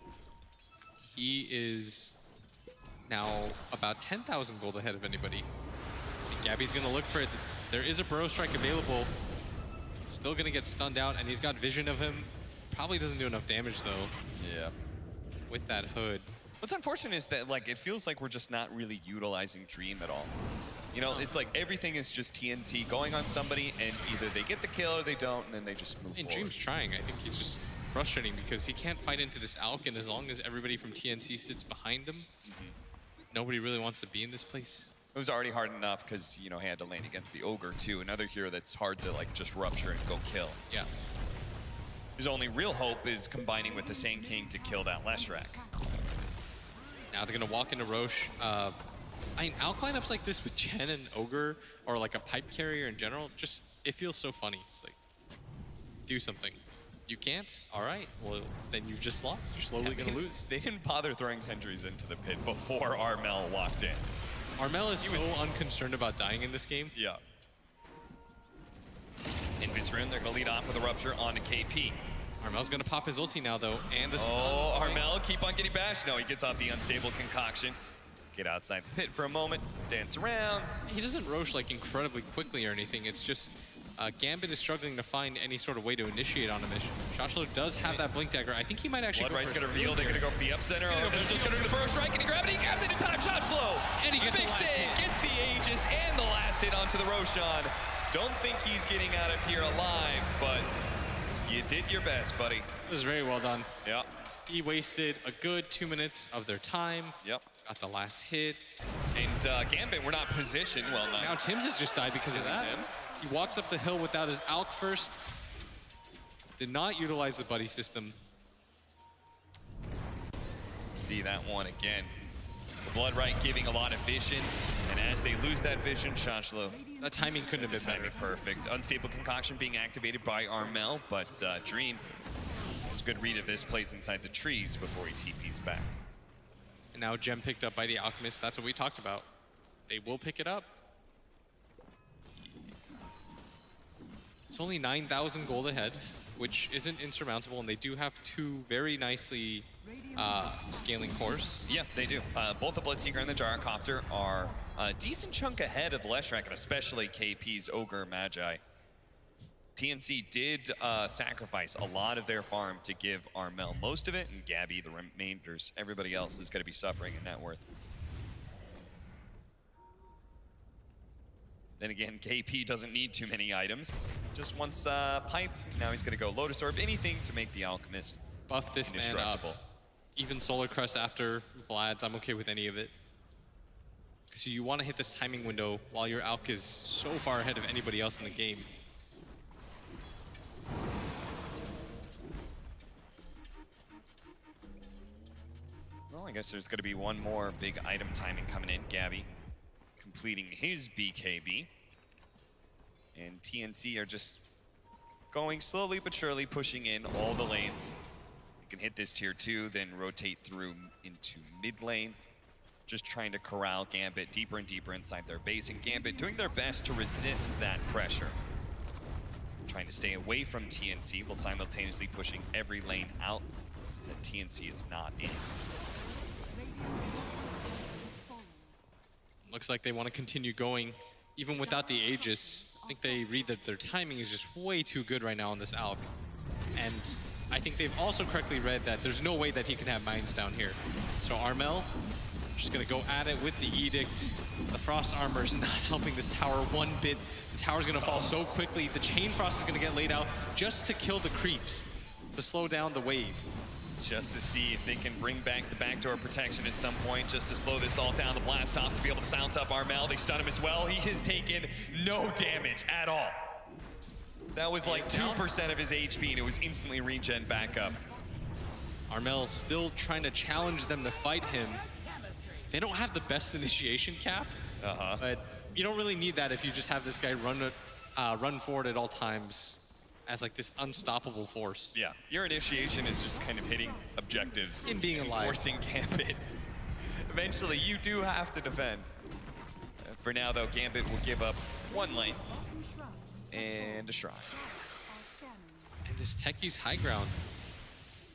He is now about 10,000 gold ahead of anybody. And Gabby's gonna look for it. There is a Burrow Strike available. He's still gonna get stunned out, and he's got vision of him. Probably doesn't do enough damage though. Yeah. With that hood. What's unfortunate is that like it feels like we're just not really utilizing Dream at all. You know, it's like everything is just TNC going on somebody, and either they get the kill or they don't, and then they just move forward. Dream's trying. I think he's just frustrating because he can't fight into this Alk, and as long as everybody from TNC sits behind him, nobody really wants to be in this place. It was already hard enough because, you know, he had to lane against the Ogre too, another hero that's hard to like just rupture and go kill. Yeah. His only real hope is combining with the Sand King to kill that Leshrac. Now they're gonna walk into Roche. I mean, Alk lineups like this with Chen and Ogre, or like a pipe carrier in general, just, it feels so funny. It's like, do something. You can't? All right, well, then you've just lost. You're slowly gonna lose. They didn't bother throwing sentries into the pit before Armel walked in. Armel is so unconcerned about dying in this game. Yeah. In this room, they're gonna lead off with a rupture onto KP. Armel's gonna pop his ulti now though, and the stuns. Oh, Armel, keep on getting bashed. No, he gets off the Unstable Concoction. Get outside the pit for a moment, dance around. He doesn't Roche like incredibly quickly or anything. It's just Gambit is struggling to find any sort of way to initiate on a mission. Shoshlo does have that Blink Dagger. I think he might actually Blood Right's go for gonna reel. They're gonna go for the up center. There's just gonna do the burst strike. Can he grab it? He grabs it in time. Shoshlo. And he gets the last hit. Gets the Aegis and the last hit onto the Roshan. Don't think he's getting out of here alive, but you did your best, buddy. It was very well done. Yep. He wasted a good 2 minutes of their time. Yep. Got the last hit. And Gambit, we're not positioned well enough. Now Tim's has just died because of that. Tim's. He walks up the hill without his Alk first. Did not utilize the buddy system. See that one again. The Blood Right giving a lot of vision, and as they lose that vision, Shoshlo. That timing couldn't have been better. Timing perfect. Unstable Concoction being activated by Armel, but Dream has a good read of this, plays inside the trees before he TPs back. And now Gem picked up by the Alchemist. That's what we talked about. They will pick it up. It's only 9,000 gold ahead, which isn't insurmountable, and they do have two very nicely scaling cores. Yeah, they do. Both the Bloodseeker and the Gyrocopter are a decent chunk ahead of the Leshrac, and especially KP's Ogre Magi. TNC did sacrifice a lot of their farm to give Armel most of it, and Gabby the remainders. Everybody else is going to be suffering in net worth. Then again, KP doesn't need too many items. Just wants Pipe. Now he's going to go Lotus Orb, anything to make the Alchemist Buff this man up. Even Solar Crest after Vlad's, I'm okay with any of it. Because you want to hit this timing window while your Alk is so far ahead of anybody else in the game. Well, I guess there's going to be one more big item timing coming in. Gabby completing his BKB. And TNC are just going slowly but surely, pushing in all the lanes. You can hit this tier 2, then rotate through into mid lane. Just trying to corral Gambit deeper and deeper inside their base. And Gambit doing their best to resist that pressure. Trying to stay away from TNC while simultaneously pushing every lane out that TNC is not in. Looks like they want to continue going even without the Aegis. I think they read that their timing is just way too good right now on this Alk. And I think they've also correctly read that there's no way that he can have mines down here. So Armel just going to go at it with the Edict. The Frost Armor is not helping this tower one bit. The tower's going to fall so quickly. The Chain Frost is going to get laid out just to kill the creeps, to slow down the wave. Just to see if they can bring back the backdoor protection at some point, just to slow this all down. The blast off to be able to silence up Armel. They stun him as well. He has taken no damage at all. That was like 2% of his HP, and it was instantly regen back up. Armel still trying to challenge them to fight him. They don't have the best initiation cap, but you don't really need that if you just have this guy run forward at all times as like this unstoppable force. Yeah, your initiation is just kind of hitting objectives. In being alive. Forcing Gambit. Eventually, you do have to defend. For now, though, Gambit will give up one lane and a shrine. And this Techie's high ground,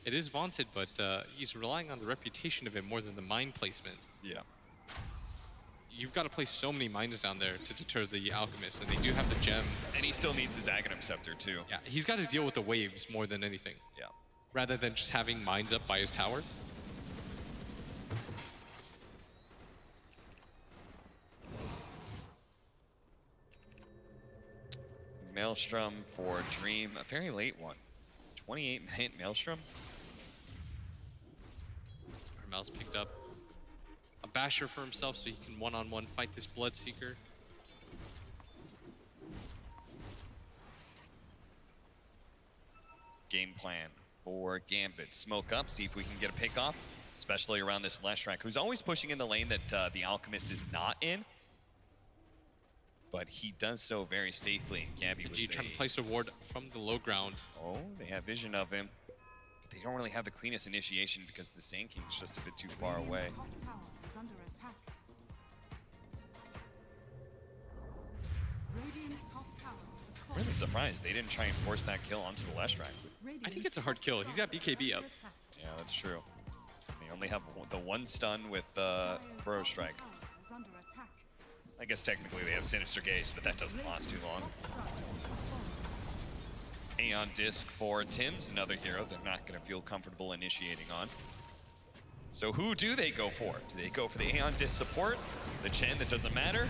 it is vaunted, but he's relying on the reputation of it more than the mine placement. Yeah. You've got to place so many mines down there to deter the Alchemist, and they do have the gem. And he still needs his Aghanim Scepter, too. Yeah, he's got to deal with the waves more than anything. Yeah. Rather than just having mines up by his tower. Maelstrom for Dream, a very late one. 28-minute Maelstrom. Armel's picked up a Basher for himself so he can one-on-one fight this Bloodseeker. Game plan for Gambit. Smoke up, see if we can get a pick off, especially around this Leshrac, who's always pushing in the lane that the Alchemist is not in. But he does so very safely. Gabby with trying to place a ward from the low ground. Oh, they have vision of him. But they don't really have the cleanest initiation because the Sand King's just a bit too far away. Really surprised they didn't try and force that kill onto the Leshrac. I think it's a hard kill. He's got BKB up. Yeah, that's true. They only have the one stun with Furrow Strike. I guess technically they have Sinister Gaze, but that doesn't last too long. Aeon Disc for Tim's, another hero they're not going to feel comfortable initiating on. So who do they go for? Do they go for the Aeon Disc support, the Chen that doesn't matter,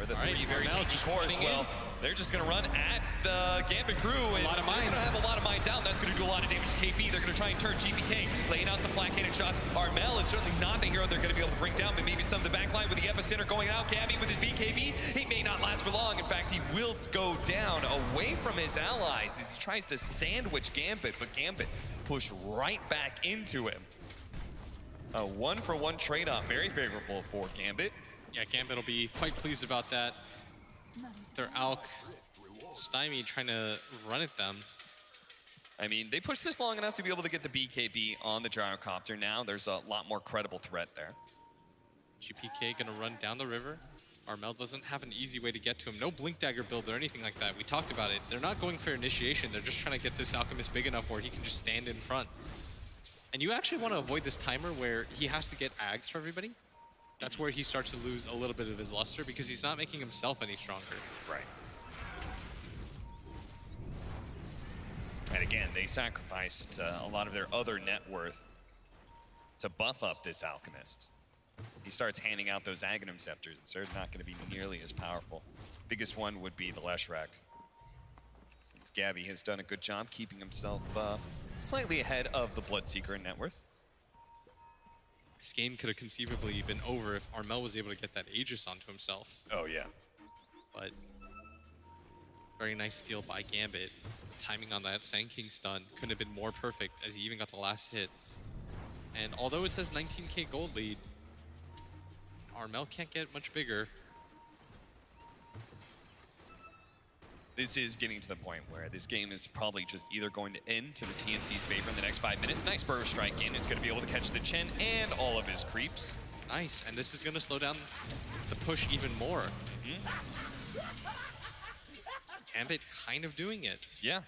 or the three very tanky cores? Well, they're just going to run at the Gambit crew. And a lot of mines. They're going to have a lot of mines out. That's going to do a lot of damage to KB. They're going to try and turn GPK, laying out some flat cannon shots. Armel is certainly not the hero they're going to be able to bring down, but maybe some of the backline with the epicenter going out. Gabby with his BKB, he may not last for long. In fact, he will go down away from his allies as he tries to sandwich Gambit, but Gambit pushed right back into him. A 1-for-1 trade-off, very favorable for Gambit. Yeah, Gambit will be quite pleased about that. Their Alk stymied trying to run at them. I mean, they pushed this long enough to be able to get the BKB on the gyrocopter. Now there's a lot more credible threat there. GPK gonna run down the river. Armel doesn't have an easy way to get to him. No Blink Dagger build or anything like that. We talked about it. They're not going for initiation. They're just trying to get this Alchemist big enough where he can just stand in front. And you actually want to avoid this timer where he has to get ags for everybody. That's where he starts to lose a little bit of his luster because he's not making himself any stronger. Right. And again, they sacrificed a lot of their other net worth to buff up this Alchemist. He starts handing out those Aghanim Scepters. They're not going to be nearly as powerful. Biggest one would be the Leshrac. Since Gabby has done a good job keeping himself slightly ahead of the Bloodseeker in net worth. This game could have conceivably been over if Armel was able to get that Aegis onto himself. Oh, yeah. But very nice steal by Gambit. Timing on that Sand King stun couldn't have been more perfect as he even got the last hit. And although it says 19k gold lead, Armel can't get much bigger. This is getting to the point where this game is probably just either going to end to the TNC's favor in the next 5 minutes. Nice burst strike in. It's going to be able to catch the Chen and all of his creeps. Nice, and this is going to slow down the push even more. Gambit kind of doing it. Yeah.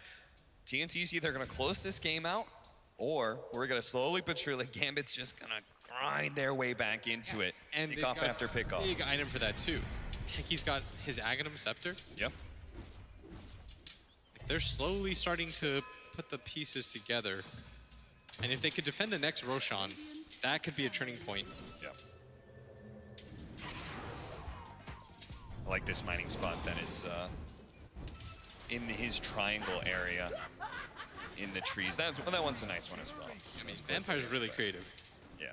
TNC's either going to close this game out, or we're going to slowly but surely, Gambit's just going to grind their way back into it. And pickoff after pickoff. Big item for that too. Techi's got his Aghanim Scepter. Yep. They're slowly starting to put the pieces together. And if they could defend the next Roshan, that could be a turning point. Yep. I like this mining spot that is in his triangle area in the trees. That one's a nice one as well. I mean, Vampire's really creative. Yeah.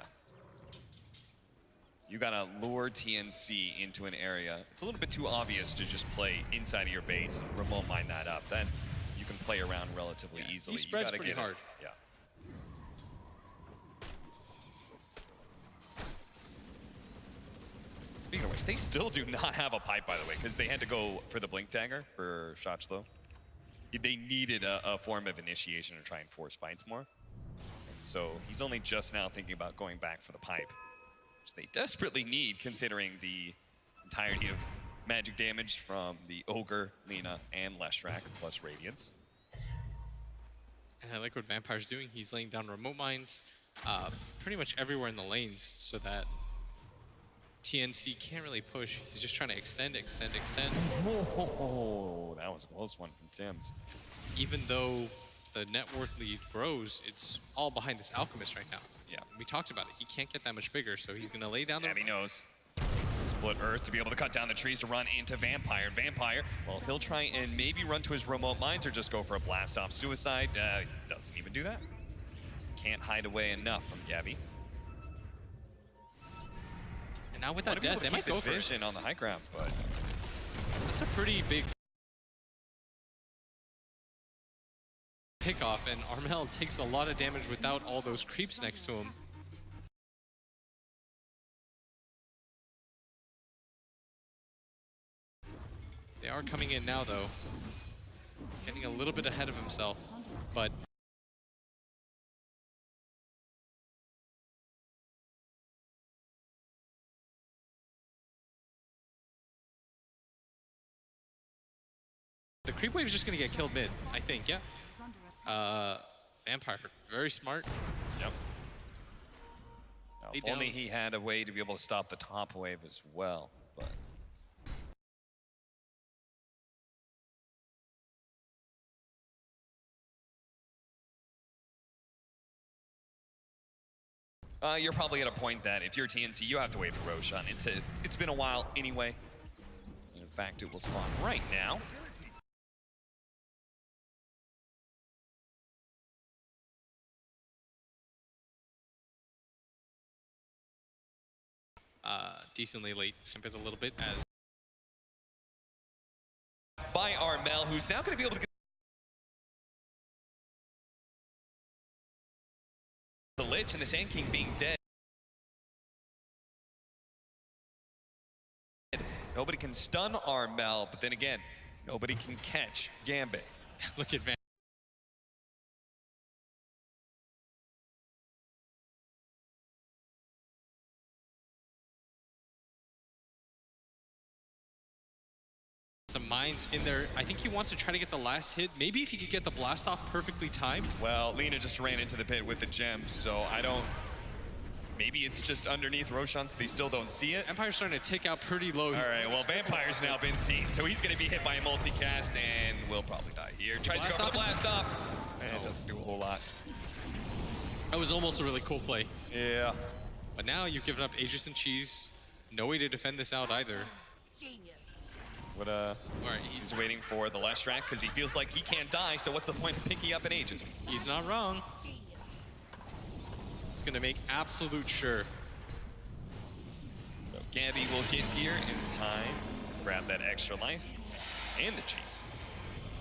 You gotta lure TNC into an area. It's a little bit too obvious to just play inside of your base and remote mine that up. Then you can play around relatively easily. He spreads pretty get hard. Yeah. Speaking of which, they still do not have a pipe, by the way, because they had to go for the Blink Dagger for Shochlo. They needed a form of initiation to try and force fights more. And so he's only just now thinking about going back for the pipe, which they desperately need considering the entirety of magic damage from the Ogre, Lina, and Leshrac, plus Radiance. And I like what Vampire's doing. He's laying down remote mines pretty much everywhere in the lanes so that TNC can't really push. He's just trying to extend. Oh, that was a close one from Tim's. Even though the net worth lead grows, it's all behind this Alchemist right now. Yeah. We talked about it. He can't get that much bigger, so he's going to lay down the... Gabby knows. Split Earth to be able to cut down the trees to run into Vampire. Vampire, well, he'll try and maybe run to his remote mines or just go for a blast-off suicide. Doesn't even do that. Can't hide away enough from Gabby. And now with that death, they might go for it. On the high ground, but that's a pretty big pickoff, and Armel takes a lot of damage without all those creeps next to him. They are coming in now, though. He's getting a little bit ahead of himself, but the creep wave is just going to get killed mid, I think, yeah. Vampire, very smart. Yep. Now, if only he had a way to be able to stop the top wave as well, but... You're probably at a point that if you're TNC, you have to wait for Roshan. It's been a while anyway. In fact, it will spawn right now. Decently late, simpered a little bit as by Armel, who's now going to be able to get the Lich and the Sand King being dead. Nobody can stun Armel, but then again, nobody can catch GAMBIT. look at Van. Some mines in there. I think he wants to try to get the last hit. Maybe if he could get the blast off perfectly timed. Well, Lina just ran into the pit with the gems, so I don't... Maybe it's just underneath Roshan, so they still don't see it. Empire's starting to tick out pretty low. All right, well, Vampire's now been seen, so he's going to be hit by a multicast and will probably die here. Tries to go for the blast off, and it doesn't do a whole lot. That was almost a really cool play. Yeah. But now you've given up Aegis and Cheese. No way to defend this out either. What, All right, he's waiting for the last track because he feels like he can't die, so what's the point of picking up an Aegis? He's not wrong. He's gonna make absolute sure. So Gabby will get here in time to grab that extra life and the cheese.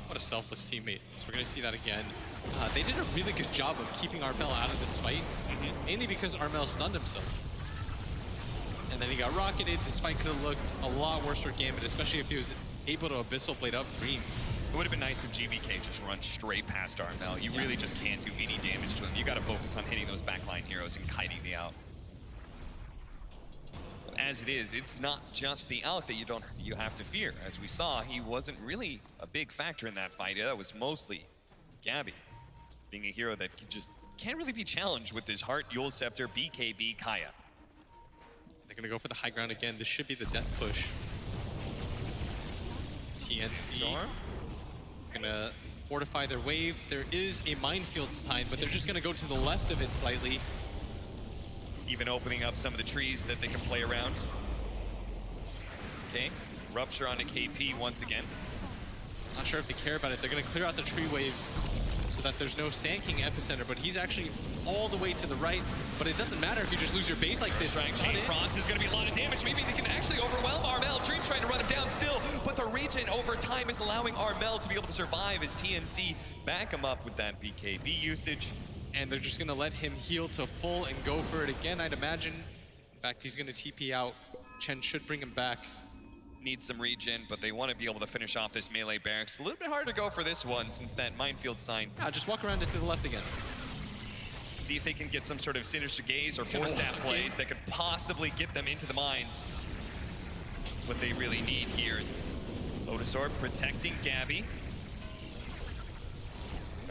What a selfless teammate. So we're gonna see that again. They did a really good job of keeping Armel out of this fight, mainly because Armel stunned himself. And then he got rocketed. This fight could have looked a lot worse for Gambit, especially if he was able to Abyssal Blade up Dream. It would have been nice if GBK just run straight past Armel. You really just can't do any damage to him. You got to focus on hitting those backline heroes and kiting the out. But as it is, it's not just the Alk that you have to fear. As we saw, he wasn't really a big factor in that fight. That was mostly Gabby, being a hero that just can't really be challenged with his Heart, Yule Scepter, BKB, Kaya. They're gonna go for the high ground again. This should be the death push. TNC Storm gonna fortify their wave. There is a minefield sign, but they're just gonna go to the left of it slightly. even opening up some of the trees that they can play around. Okay, Rupture onto KP once again. Not sure if they care about it. They're gonna clear out the tree waves so that there's no Sand King epicenter, but he's actually all the way to the right. But it doesn't matter if you just lose your base like this. Chain Frost is going to be a lot of damage. Maybe they can actually overwhelm Armel. Dream's trying to run him down still, but the regen over time is allowing Armel to be able to survive as TNC back him up with that BKB usage. And they're just gonna let him heal to full and go for it again, I'd imagine. In fact, he's gonna TP out. Chen should bring him back. Needs some regen, but they want to be able to finish off this melee barracks. A little bit hard to go for this one since that minefield sign. Yeah, just walk around to the left again. See if they can get some sort of Sinister Gaze or Force Staff plays that could possibly get them into the mines. That's what they really need here is Lotus Orb protecting Gabby.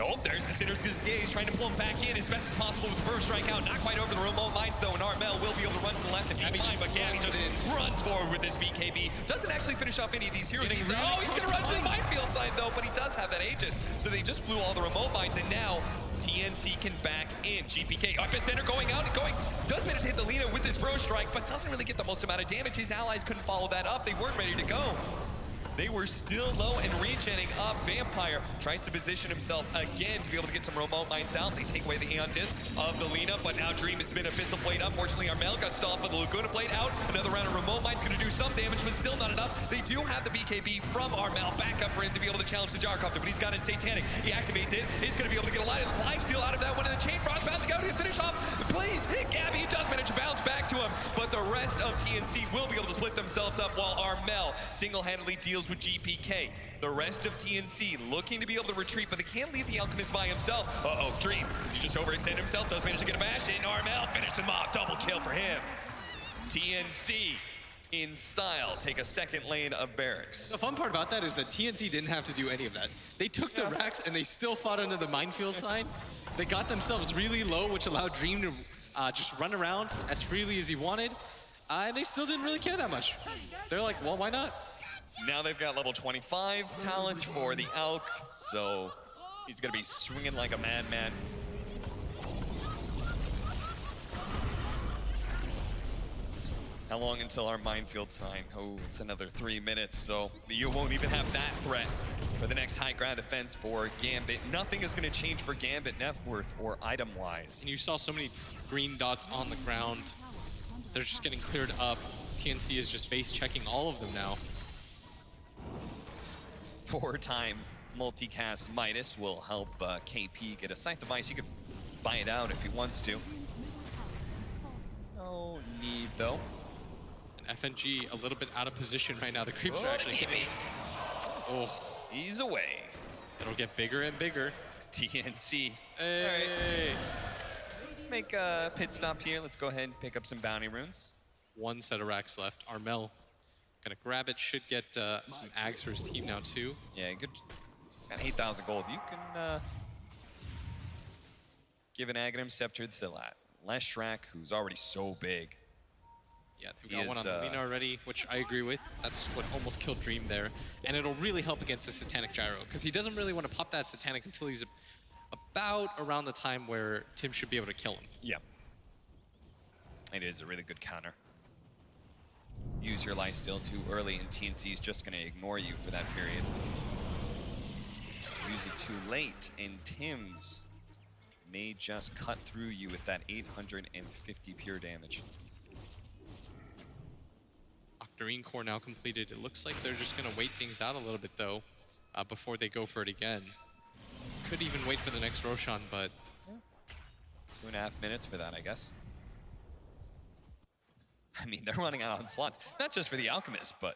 Oh, there's the Sinister Gaze trying to pull him back in as best as possible with the first strike out. Not quite over the remote mines though, and Armel will be able to run to the left and be fine, but Gabby just runs forward with this BKB. Doesn't actually finish off any of these heroes. Oh, he's gonna run to the minefield side though, but he does have that Aegis. So they just blew all the remote mines, and now TNC can back in. GPK epicenter going out and going. Does manage to hit the Lina with this bro strike, but doesn't really get the most amount of damage. His allies couldn't follow that up. They weren't ready to go. They were still low and regenning up. Vampire tries to position himself again to be able to get some remote mines out. They take away the Aeon Disc of the Lina, but now Dream has been Abyssal Blade up. Fortunately, Armel got stopped by the Laguna Blade out. Another round of remote mines going to do some damage, but still not enough. They do have the BKB from Armel back up for him to be able to challenge the Gyrocopter, but he's got his Satanic. He activates it. He's going to be able to get a life steal out of that one, and the Chain Frost bouncing out to finish off. Please hit Gabby. He does manage to bounce back to him, but the rest of TNC will be able to split themselves up while Armel single-handedly deals with GPK. The rest of TNC looking to be able to retreat, but they can't leave the Alchemist by himself. Uh-oh, Dream, does he just overextend himself? Does manage to get a bash in. Armel finished him off. Double kill for him. TNC, in style, take a second lane of barracks. The fun part about that is that TNC didn't have to do any of that. They took the racks and they still fought under the minefield sign. They got themselves really low, which allowed Dream to just run around as freely as he wanted. And they still didn't really care that much. They're like, well, why not? Now they've got level 25 talent for the Elk, so he's gonna be swinging like a madman. How long until our minefield sign? Oh, it's another 3 minutes, so you won't even have that threat for the next high ground defense for Gambit. Nothing is going to change for Gambit net worth or item-wise. And you saw so many green dots on the ground. They're just getting cleared up. TNC is just face checking all of them now. 4-time multicast Midas will help KP get a Scythe device. He could buy it out if he wants to. No need, though. And FNG a little bit out of position right now. The creeps are actually hitting. Oh, he's away. It'll get bigger and bigger. TNC. Hey. All right. Let's make a pit stop here. Let's go ahead and pick up some bounty runes. One set of racks left. Armel gonna grab it. Should get some ags for his team now too. Yeah, good. He's got 8,000 gold. You can give an Aghanim Scepter to that Leshrac, who's already so big. Yeah, they've got one on the Lina already, which I agree with. That's what almost killed Dream there. And it'll really help against the Satanic Gyro, because he doesn't really want to pop that Satanic until he's about around the time where Tim should be able to kill him. Yeah. It is a really good counter. Use your lifesteal too early, and TNC is just going to ignore you for that period. Use it too late, and Tim's may just cut through you with that 850 pure damage. Octarine core now completed. It looks like they're just going to wait things out a little bit, though, before they go for it again. Could even wait for the next Roshan, but... 2.5 minutes for that, I guess. I mean, they're running out on slots, not just for the Alchemist, but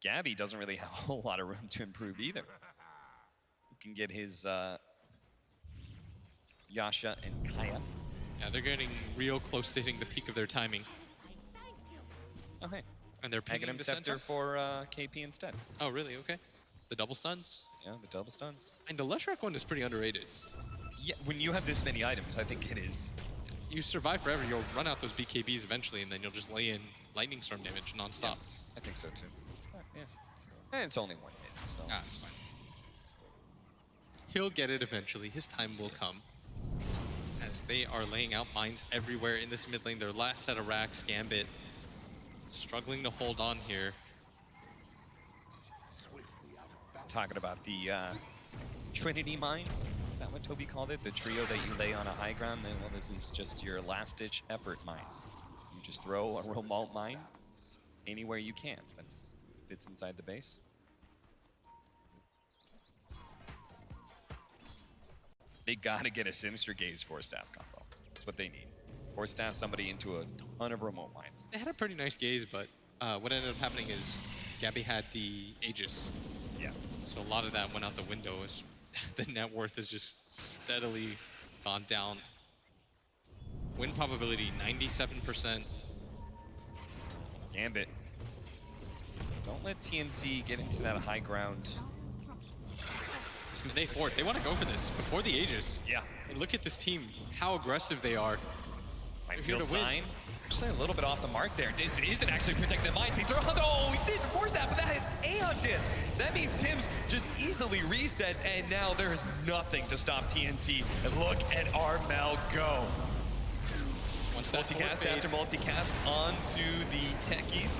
Gabby doesn't really have a whole lot of room to improve either. You can get his Yasha and Kaya. Yeah, they're getting real close to hitting the peak of their timing. Oh, hey. And they're picking Aghanim the Scepter center for KP instead. Oh, really? Okay. The double stuns? Yeah, the double stuns. And the Leshrac one is pretty underrated. Yeah, when you have this many items, I think it is. You survive forever, you'll run out those BKBs eventually, and then you'll just lay in Lightning Storm damage nonstop. Yeah, I think so too. Yeah. And it's only 1 hit, so. Ah, it's fine. He'll get it eventually. His time will come. As they are laying out mines everywhere in this mid lane. Their last set of racks, Gambit, struggling to hold on here. Talking about the Trinity mines. Is that what Toby called it? The trio that you lay on a high ground? Then, well, this is just your last-ditch effort mines. You just throw a remote mine anywhere you can. That fits inside the base. They gotta get a Sinister Gaze Force Staff combo. That's what they need. Force Staff somebody into a ton of remote mines. They had a pretty nice gaze, but what ended up happening is Gabby had the Aegis. Yeah. So a lot of that went out the window. The net worth has just steadily gone down. Win probability, 97%. Gambit. Don't let TNC get into that high ground. They for it. They want to go for this before the Aegis. Yeah. And look at this team, how aggressive they are. Minefield sign. Actually a little bit off the mark there. This isn't actually protecting the mines. He throw, oh, he did force that, but that had Aeon Disc. That means Tim's just easily resets, and now there's nothing to stop TNC. And look at Armel go. Once that multicast after multicast onto the techies.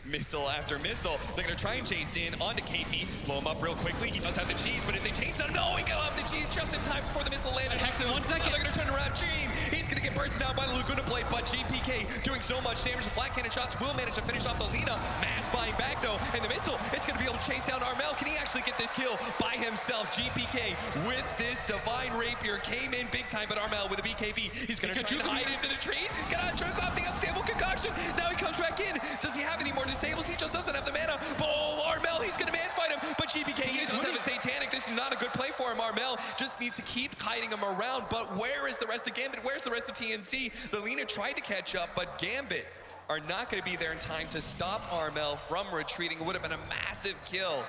Missile after missile. They're going to try and chase in onto KP. Blow him up real quickly. He does have the cheese, but if they chase him, no, he got off the cheese just in time before the missile landed. Hex in 1 second. Now they're going to turn around Dream. He's going to get bursted out by the Laguna Blade, but GPK doing so much damage. The flat cannon shots will manage to finish off the Lina. Mass buying back, though, and the missile, it's going to be able to chase down Armel. Can he actually get this kill by himself? GPK with this Divine Rapier came in big time, but Armel with a BKB. He's going to try to hide into the trees. He's going to jerk off the unstable concoction. Now he comes back in. Does he have any more disables? He just doesn't have the mana. Oh, Armel, he's going to man fight him, but GPK, he does have a Satanic. This is not a good play for him. Armel just needs to keep kiting him around, but where is the rest of Gambit? Where's the rest of TNC? The Lina tried to catch up, but Gambit are not going to be there in time to stop Armel from retreating. It would have been a massive kill.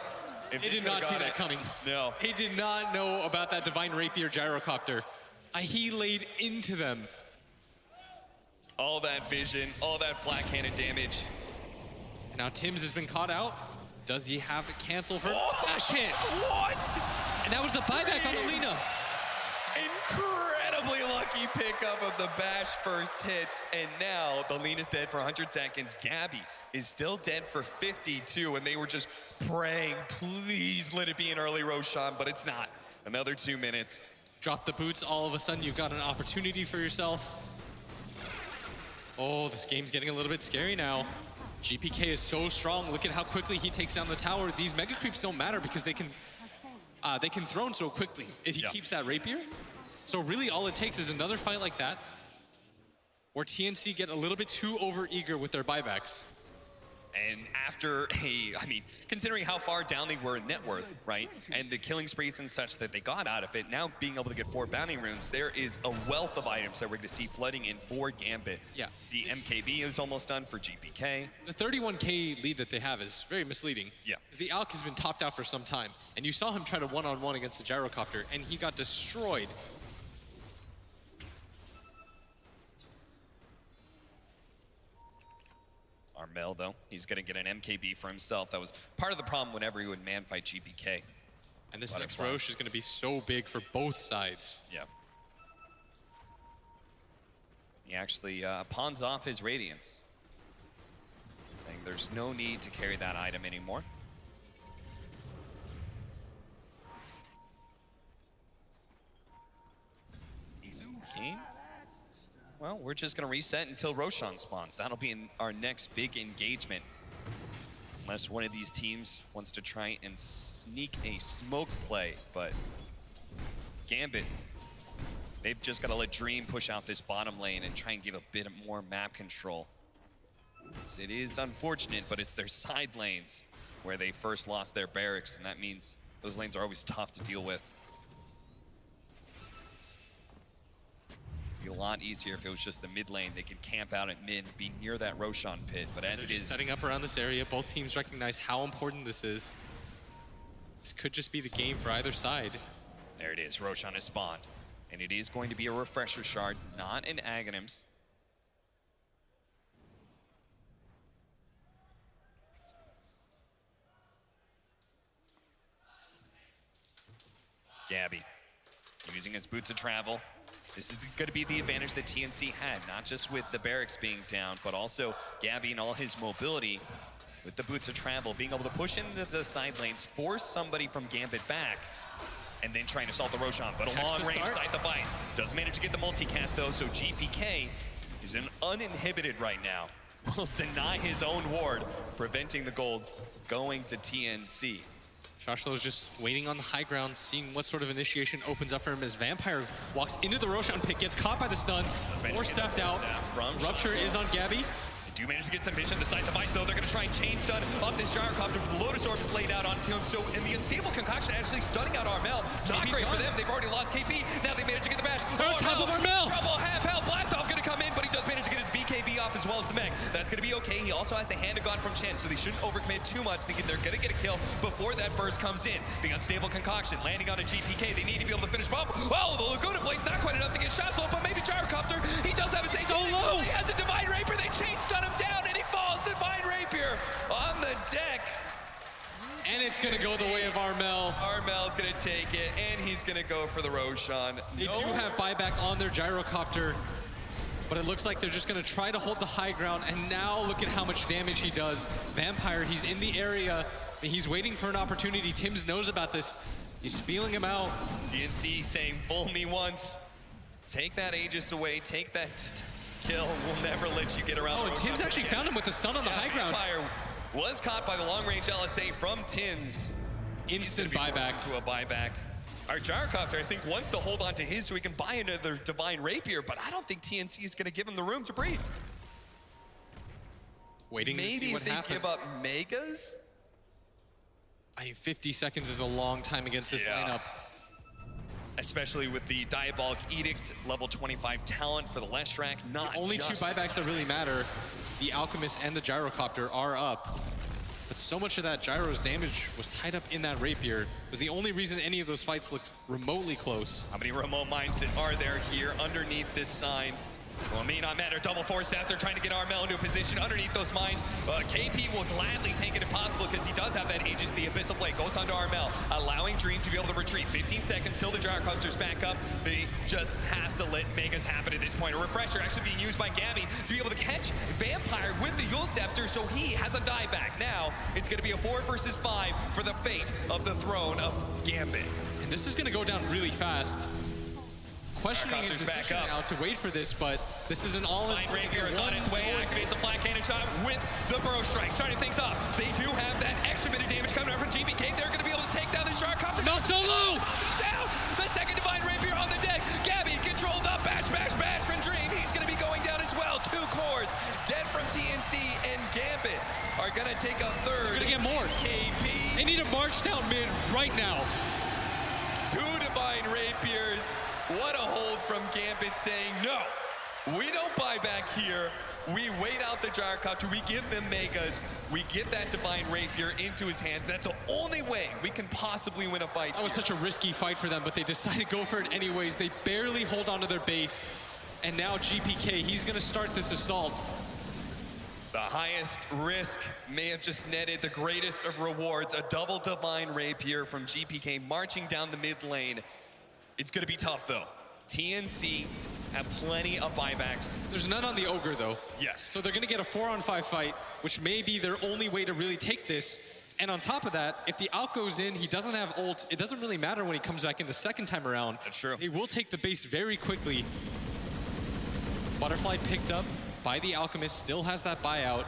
He did not see that coming. No. He did not know about that Divine Rapier gyrocopter. He laid into them. All that vision, all that flat cannon damage. And now Tim's has been caught out. Does he have a cancel for Dash hit? What? And that was the buyback on the Lina. Incredibly lucky pickup of the Bash first hit. And now the lean is dead for 100 seconds. Gabby is still dead for 52. And they were just praying, please let it be an early Roshan, but it's not. Another 2 minutes. Drop the boots, all of a sudden you've got an opportunity for yourself. Oh, this game's getting a little bit scary now. GPK is so strong. Look at how quickly he takes down the tower. These mega creeps don't matter because they can throne so quickly if he keeps that rapier. So really all it takes is another fight like that where TNC get a little bit too over-eager with their buybacks. And after considering how far down they were in net worth, right? And the killing sprees and such that they got out of it, now being able to get 4 bounty runes, there is a wealth of items that we're going to see flooding in for GAMBIT. Yeah. The MKB is almost done for GPK. The 31K lead that they have is very misleading. Yeah. Because the Alk has been topped out for some time. And you saw him try to one-on-one against the gyrocopter, and he got destroyed. Armel, though, he's going to get an MKB for himself. That was part of the problem whenever he would man fight GPK. And this next Roche is going to be so big for both sides. Yeah. He actually pawns off his Radiance, saying there's no need to carry that item anymore. Okay. Well, we're just going to reset until Roshan spawns. That'll be in our next big engagement. Unless one of these teams wants to try and sneak a smoke play, but GAMBIT, they've just got to let Dream push out this bottom lane and try and give a bit more map control. It is unfortunate, but it's their side lanes where they first lost their barracks, and that means those lanes are always tough to deal with. Be a lot easier if it was just the mid lane. They could camp out at mid, be near that Roshan pit, but as it is setting up around this area, both teams recognize how important this is. This could just be the game for either side. There it is, Roshan is spawned. And it is going to be a refresher shard, not an Aghanims. Gabby, using his boots of travel. This is going to be the advantage that TNC had, not just with the barracks being down, but also Gabby and all his mobility with the boots of travel, being able to push into the side lanes, force somebody from GAMBIT back, and then trying to assault the Roshan. But a long-range scythe device does manage to get the multicast, though, so GPK is uninhibited right now. Will deny his own ward, preventing the gold going to TNC. Shashlo's just waiting on the high ground, seeing what sort of initiation opens up for him as Vampire walks into the Roshan pit, gets caught by the stun, or stepped out. Rupture is on Gabby. They do manage to get some vision. The side device, though, they're going to try and chain stun off this gyrocopter, but the Lotus Orb is laid out onto him. So, in the unstable concoction, actually stunning out Armel. Not great for them. They've already lost KP. Now they manage to get the bash. On top of Armel! Trouble, half health. Blastoff going to come in, but he does manage to get his BKB off as well as the mech. That's going to be okay. He also has the Hand of God from Chen, so they shouldn't overcommit too much, thinking they're going to get a kill before that burst comes in. The unstable concoction landing on a GPK. They need to be able to finish bomb. Oh, the Laguna Blade's not quite enough to get shots low, but maybe gyrocopter. He does have his so low. He has a Divine Rapier. They chain stun him down, and he falls. Divine Rapier on the deck. And it's going to go the way of Armel. Armel's going to take it, and he's going to go for the Roshan. They do have buyback on their gyrocopter, but it looks like they're just going to try to hold the high ground, and now look at how much damage he does. Vampire, he's in the area. He's waiting for an opportunity. Tims knows about this. He's feeling him out. TNC saying, fool me once. Take that Aegis away. Take that kill. We'll never let you get around. Oh, and Tims actually found him with the stun on the high ground. Vampire was caught by the long-range LSA from Tims. Instant buyback. To a buyback. Our gyrocopter, I think, wants to hold on to his so he can buy another Divine Rapier, but I don't think TNC is going to give him the room to breathe. Waiting Maybe to see what if they happens. give up Megas? I mean, 50 seconds is a long time against this lineup. Especially with the Diabolic Edict, level 25 talent for the Leshrac. Not only just 2 buybacks that really matter. The Alchemist and the Gyrocopter are up. But so much of that Gyro's damage was tied up in that Rapier. It was the only reason any of those fights looked remotely close. How many remote mines are there here underneath this sign? Well, it may not matter. Double force stats. They're trying to get Armel into a position underneath those mines. KP will gladly take it if possible because he does have that Aegis. The Abyssal Blade goes onto Armel, allowing Dream to be able to retreat. 15 seconds till the Gyrocopter's back up. They just have to let Megas happen at this point. A refresher actually being used by Gabby to be able to catch Vampire with the Yule Scepter, so he has a dieback. Now it's going to be a 4 versus 5 for the fate of the throne of Gambit. And this is going to go down really fast. Questioning his decision now to wait for this, but this is an all-in. Rapier is on its way, activates the flat cannon shot with the Burrow Strike, starting things off. They do have that extra bit of damage coming out from GBK. They're going to be able to take down the Gyrocopter. No solo! Down! The second Divine Rapier on the deck. Gabby controlled up, bash from Dream. He's going to be going down as well. 2 cores dead from TNC, and Gambit are going to take a third. They're going to get more. KP. They need to march down mid right now. 2 Divine Rapiers. What a hold from Gambit saying, no, we don't buy back here. We wait out the Gyrocopter, we give them Megas, we get that Divine Rapier into his hands. That's the only way we can possibly win a fight That was such a risky fight for them, but they decided to go for it anyways. They barely hold on to their base. And now GPK, he's gonna start this assault. The highest risk may have just netted the greatest of rewards. A double Divine Rapier from GPK marching down the mid lane. It's going to be tough, though. TNC have plenty of buybacks. There's none on the Ogre, though. Yes. So they're going to get a 4-on-5 fight, which may be their only way to really take this. And on top of that, if the Alt goes in, he doesn't have ult. It doesn't really matter when he comes back in the second time around. That's true. He will take the base very quickly. Butterfly picked up by the Alchemist, still has that buyout.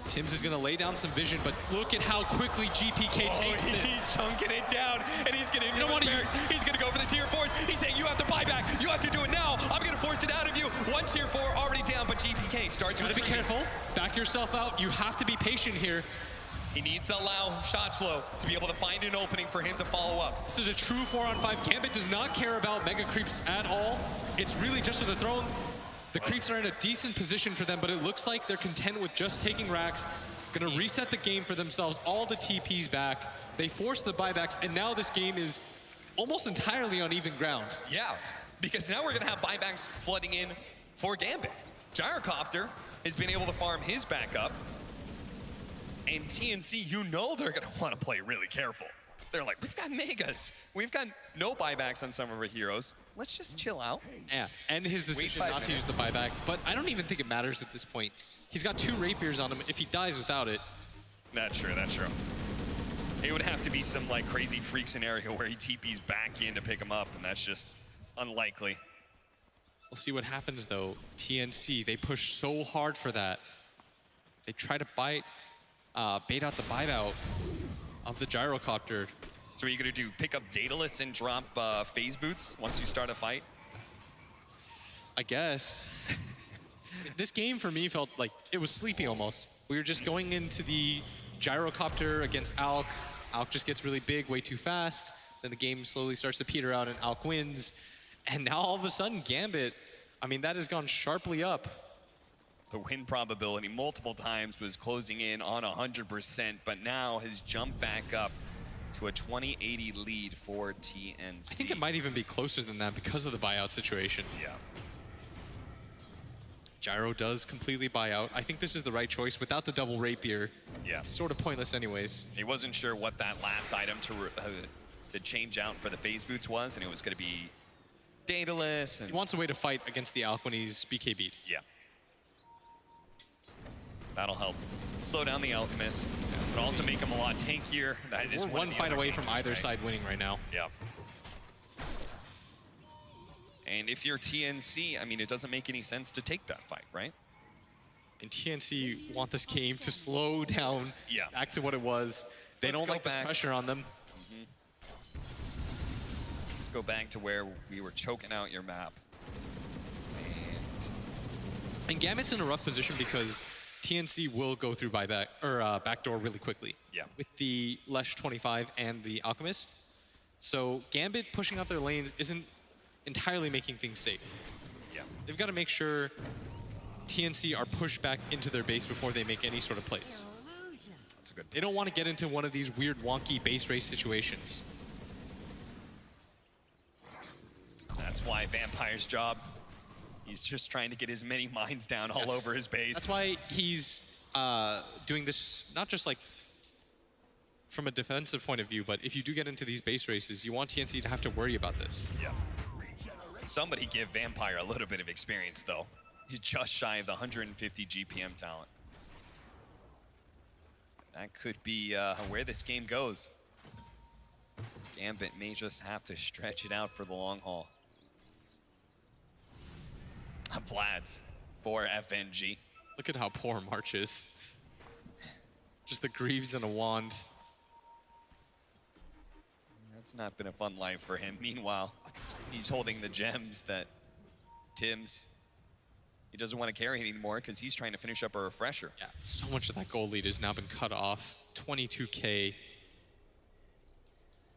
Tims is going to lay down some vision, but look at how quickly GPK takes this. He's chunking it down, and he's going to he's going to go for the tier 4s. He's saying, you have to buy back. You have to do it now. I'm going to force it out of you. 1 tier 4 already down, but GPK starts to be careful. Back yourself out. You have to be patient here. He needs to allow Shotslow to be able to find an opening for him to follow up. This is a true 4-on-5. Gambit does not care about mega creeps at all. It's really just for the throne. The creeps are in a decent position for them, but it looks like they're content with just taking racks. Gonna reset the game for themselves, all the TPs back. They forced the buybacks, and now this game is almost entirely on even ground. Yeah, because now we're gonna have buybacks flooding in for Gambit. Gyrocopter has been able to farm his backup, and TNC, you know they're gonna wanna play really careful. They're like, we've got Megas. We've got no buybacks on some of our heroes. Let's just chill out. Yeah, and his decision not to use the buyback, but I don't even think it matters at this point. He's got 2 rapiers on him. If he dies without it. That's true, that's true. It would have to be some like crazy freak scenario where he TPs back in to pick him up, and that's just unlikely. We'll see what happens though. TNC, they push so hard for that. They try to bait out the bite out of the Gyrocopter. So what are you gonna do? Pick up Daedalus and drop phase boots once you start a fight? I guess. This game for me felt like it was sleepy almost. We were just going into the Gyrocopter against Alk. Alk just gets really big way too fast. Then the game slowly starts to peter out and Alk wins. And now all of a sudden Gambit, I mean, that has gone sharply up. The win probability multiple times was closing in on 100%, but now has jumped back up to a 20-80 lead for TNC. I think it might even be closer than that because of the buyout situation. Yeah. Gyro does completely buy out. I think this is the right choice. Without the double rapier, yeah, it's sort of pointless anyways. He wasn't sure what that last item to change out for the phase boots was, and it was going to be Daedalus. And he wants a way to fight against the Alk when he's BKB'd. Yeah. That'll help slow down the Alchemist, but also make him a lot tankier. That is We're one fight away from either side winning right now. Yeah. And if you're TNC, I mean, it doesn't make any sense to take that fight, right? And TNC want this game to slow down back to what it was. They don't like this pressure on them. Let's go back to where we were choking out your map. And Gambit's in a rough position because TNC will go through buyback or backdoor really quickly. Yeah. With the Lesh 25 and the Alchemist. So Gambit pushing out their lanes isn't entirely making things safe. Yeah. They've got to make sure TNC are pushed back into their base before they make any sort of plays. That's a good point. They don't want to get into one of these weird wonky base race situations. That's why Vampire's job He's just trying to get as many mines down all over his base. That's why he's doing this, not just like from a defensive point of view, but if you do get into these base races, you want TNC to have to worry about this. Yeah. Somebody give Vampire a little bit of experience, though. He's just shy of the 150 GPM talent. That could be where this game goes. This Gambit may just have to stretch it out for the long haul. Vlad's for FNG. Look at how poor March is. Just the Greaves and a wand. That's not been a fun life for him. Meanwhile, he's holding the gems that Tim's, he doesn't want to carry anymore because he's trying to finish up a refresher. Yeah, so much of that gold lead has now been cut off. 22K.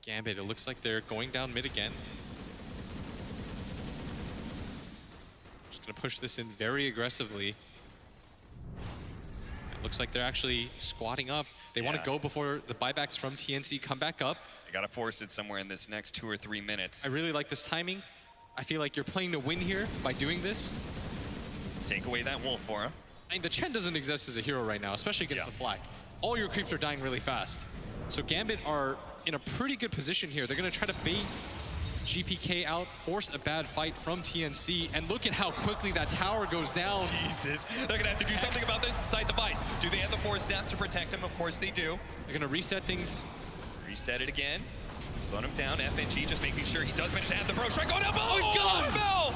Gambit, it looks like they're going down mid again. Just gonna push this in very aggressively. It looks like they're actually squatting up. They want to go before the buybacks from TNC come back up. They gotta force it somewhere in this next 2 or 3 minutes. I really like this timing. I feel like you're playing to win here by doing this. Take away that wolf for him. I mean, the Chen doesn't exist as a hero right now, especially against the flag. All your creeps are dying really fast. So Gambit are in a pretty good position here. They're gonna try to bait GPK out, force a bad fight from TNC, and look at how quickly that tower goes down. Jesus, they're gonna have to do something about this inside the Vice. Do they have the force staff to protect him? Of course they do. They're gonna reset things. Reset it again. Slow him down. FNG just making sure he does manage to have the pro strike. Go down, Bell! Oh, he's gone! Bell!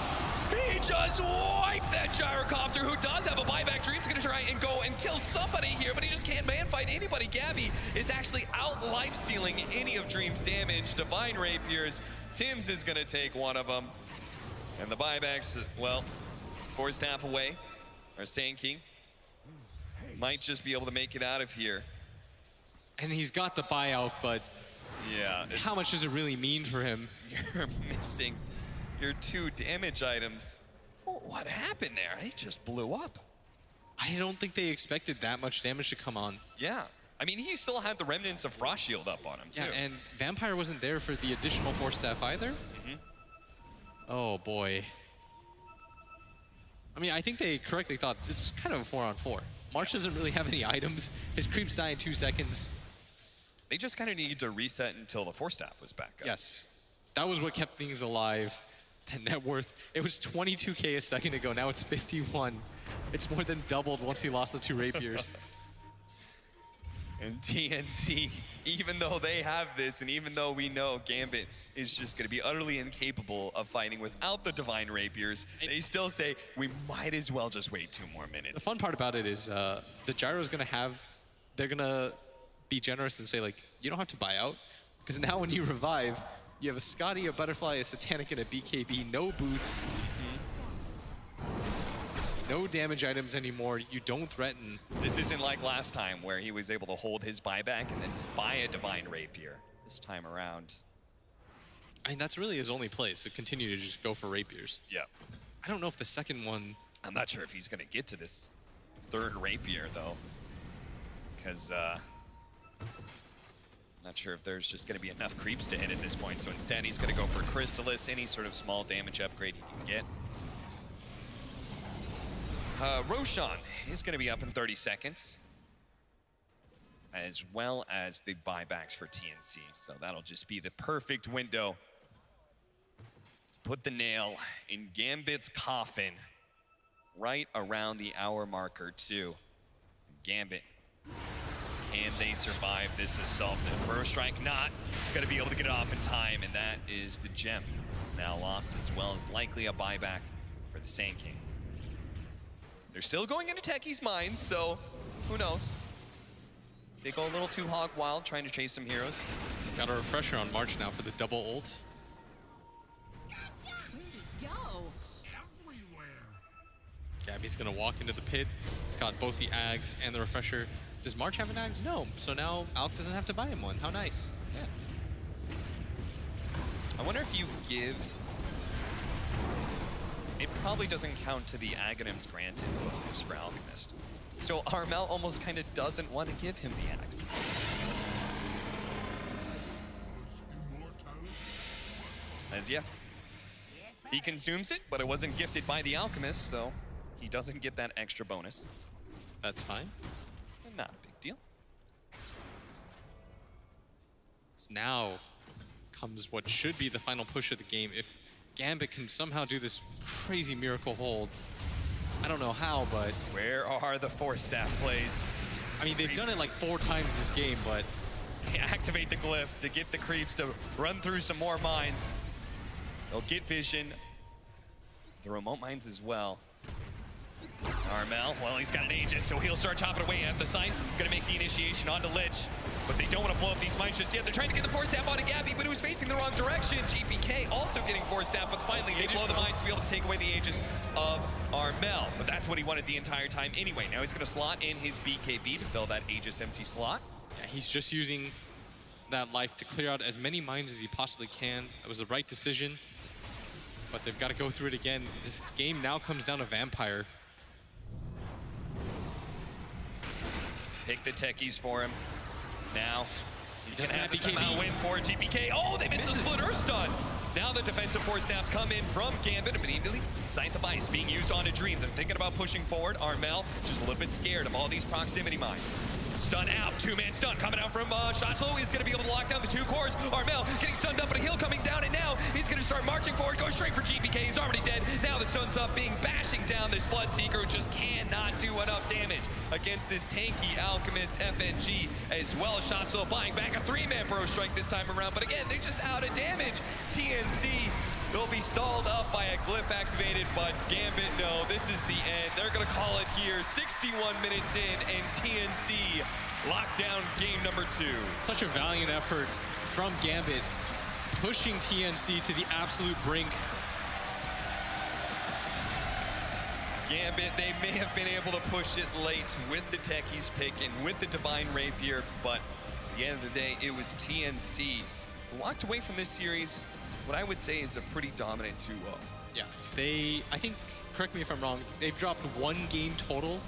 He just wiped that gyrocopter, who does have a buyback. Dream's gonna try and go and kill somebody here, but he just can't man fight anybody. Gabby is actually out life-stealing any of Dream's damage. Divine Rapiers. Tim's is gonna take one of them. And the buybacks, well, forced half away. Our Sand King might just be able to make it out of here. And he's got the buyout, but yeah, how much does it really mean for him? You're missing your 2 damage items. What happened there? He just blew up. I don't think they expected that much damage to come on. Yeah. I mean, he still had the remnants of Frost Shield up on him, too. Yeah, and Vampire wasn't there for the additional force staff either. Oh, boy. I mean, I think they correctly thought it's kind of a 4-on-4. March doesn't really have any items. His creeps die in 2 seconds. They just kind of needed to reset until the force staff was back up. Yes. That was what kept things alive. That net worth, it was 22K a second ago. Now it's 51. It's more than doubled once he lost the 2 rapiers. And TNC, even though they have this, and even though we know Gambit is just going to be utterly incapable of fighting without the Divine Rapiers, they still say, we might as well just wait 2 more minutes. The fun part about it is the Gyro's going to have, they're going to be generous and say, like, you don't have to buy out. Because now when you revive, you have a Scotty, a Butterfly, a Satanic, and a BKB, no boots. No damage items anymore. You don't threaten. This isn't like last time where he was able to hold his buyback and then buy a Divine Rapier. This time around. I mean, that's really his only place, to continue to just go for rapiers. Yeah. I don't know if the second one... I'm not sure if he's going to get to this 3rd rapier, though. Because, not sure if there's just going to be enough creeps to hit at this point. So instead, he's going to go for Crystallis, any sort of small damage upgrade he can get. Roshan is going to be up in 30 seconds, as well as the buybacks for TNC. So that'll just be the perfect window to put the nail in Gambit's coffin right around the hour marker, too. Gambit, can they survive this assault? The first strike not going to be able to get it off in time, and that is the gem. Now lost, as well as likely a buyback for the Sand King. They're still going into Techie's mines, so who knows? They go a little too hog wild trying to chase some heroes. Got a refresher on March now for the double ult. Go. Gabby's gonna walk into the pit. It's got both the Ags and the refresher. Does March have an Ags? No. So now Alk doesn't have to buy him one. How nice. Yeah. I wonder if you give... It probably doesn't count to the Aghanims granted bonus for Alchemist. So Armel almost kind of doesn't want to give him the axe. As yeah, He consumes it, but it wasn't gifted by the Alchemist, so he doesn't get that extra bonus. That's fine. Not a big deal. Now comes what should be the final push of the game. If GAMBIT can somehow do this crazy miracle hold, I don't know how, but... Where are the Force Staff plays? I mean, they've done it like 4 times this game, but... They activate the glyph to get the creeps to run through some more mines. They'll get vision. The remote mines as well. Armel, well, he's got an Aegis, so he'll start chopping away at the site. Gonna make the initiation onto Lich, but they don't want to blow up these mines just yet. They're trying to get the Force Staff onto Gabby, but it was facing the wrong direction. GPK also getting Force Staff, but finally they blow the mines to be able to take away the Aegis of Armel. But that's what he wanted the entire time anyway. Now he's gonna slot in his BKB to fill that Aegis empty slot. Yeah, he's just using that life to clear out as many mines as he possibly can. That was the right decision, but they've got to go through it again. This game now comes down to Vampire. Pick the techies for him. Now, he's Just gonna have to BKB. somehow win for GPK. Oh, they missed the split Earth stun. Now the defensive Force Staffs come in from GAMBIT immediately. Scythe of Ice being used on a Dream. They're thinking about pushing forward. Armel just a little bit scared of all these proximity mines. Stun out, 2-man stun coming out from Shotzo. He's gonna be able to lock down the 2 cores. Armel getting stunned up, but a heal coming down, and now he's gonna start marching forward, go straight for GPK. He's already dead. Now the stun's up, being bashing down this Bloodseeker, who just cannot do enough damage against this tanky Alchemist FNG, as well as Shotzo buying back a 3-man Burrow Strike this time around. But again, they're just out of damage. TNC, they'll be stalled up by a glyph activated, but GAMBIT, no, this is the end. They're gonna call it here. 61 minutes in, and TNC locked down game number 2. Such a valiant effort from GAMBIT, pushing TNC to the absolute brink. GAMBIT, they may have been able to push it late with the techies pick and with the Divine Rapier, but at the end of the day, it was TNC who walked away from this series, what I would say is a pretty dominant 2-0. Yeah, I think, correct me if I'm wrong, they've dropped 1 game total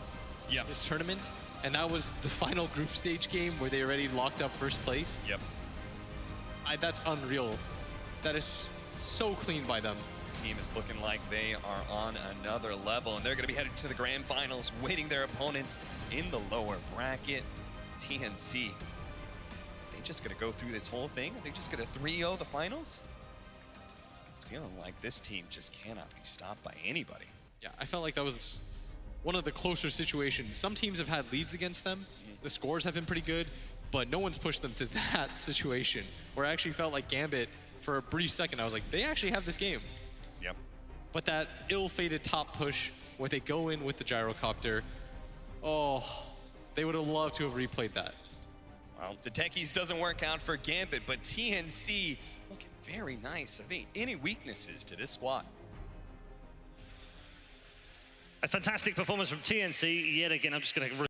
Yep. this tournament, and that was the final group stage game where they already locked up first place. Yep. That's unreal. That is so clean by them. This team is looking like they are on another level, and they're going to be headed to the grand finals, waiting their opponents in the lower bracket. TNC, they just going to go through this whole thing? Are they just going to 3-0 the finals? It's feeling like this team just cannot be stopped by anybody. Yeah, I felt like that was one of the closer situations. Some teams have had leads against them. The scores have been pretty good, but no one's pushed them to that situation, where I actually felt like GAMBIT, for a brief second, I was like, they actually have this game. Yep. But that ill-fated top push, where they go in with the gyrocopter, oh, they would have loved to have replayed that. Well, the techies doesn't work out for GAMBIT, but TNC looking very nice. Are there any weaknesses to this squad? A fantastic performance from TNC. Yet again, I'm just going to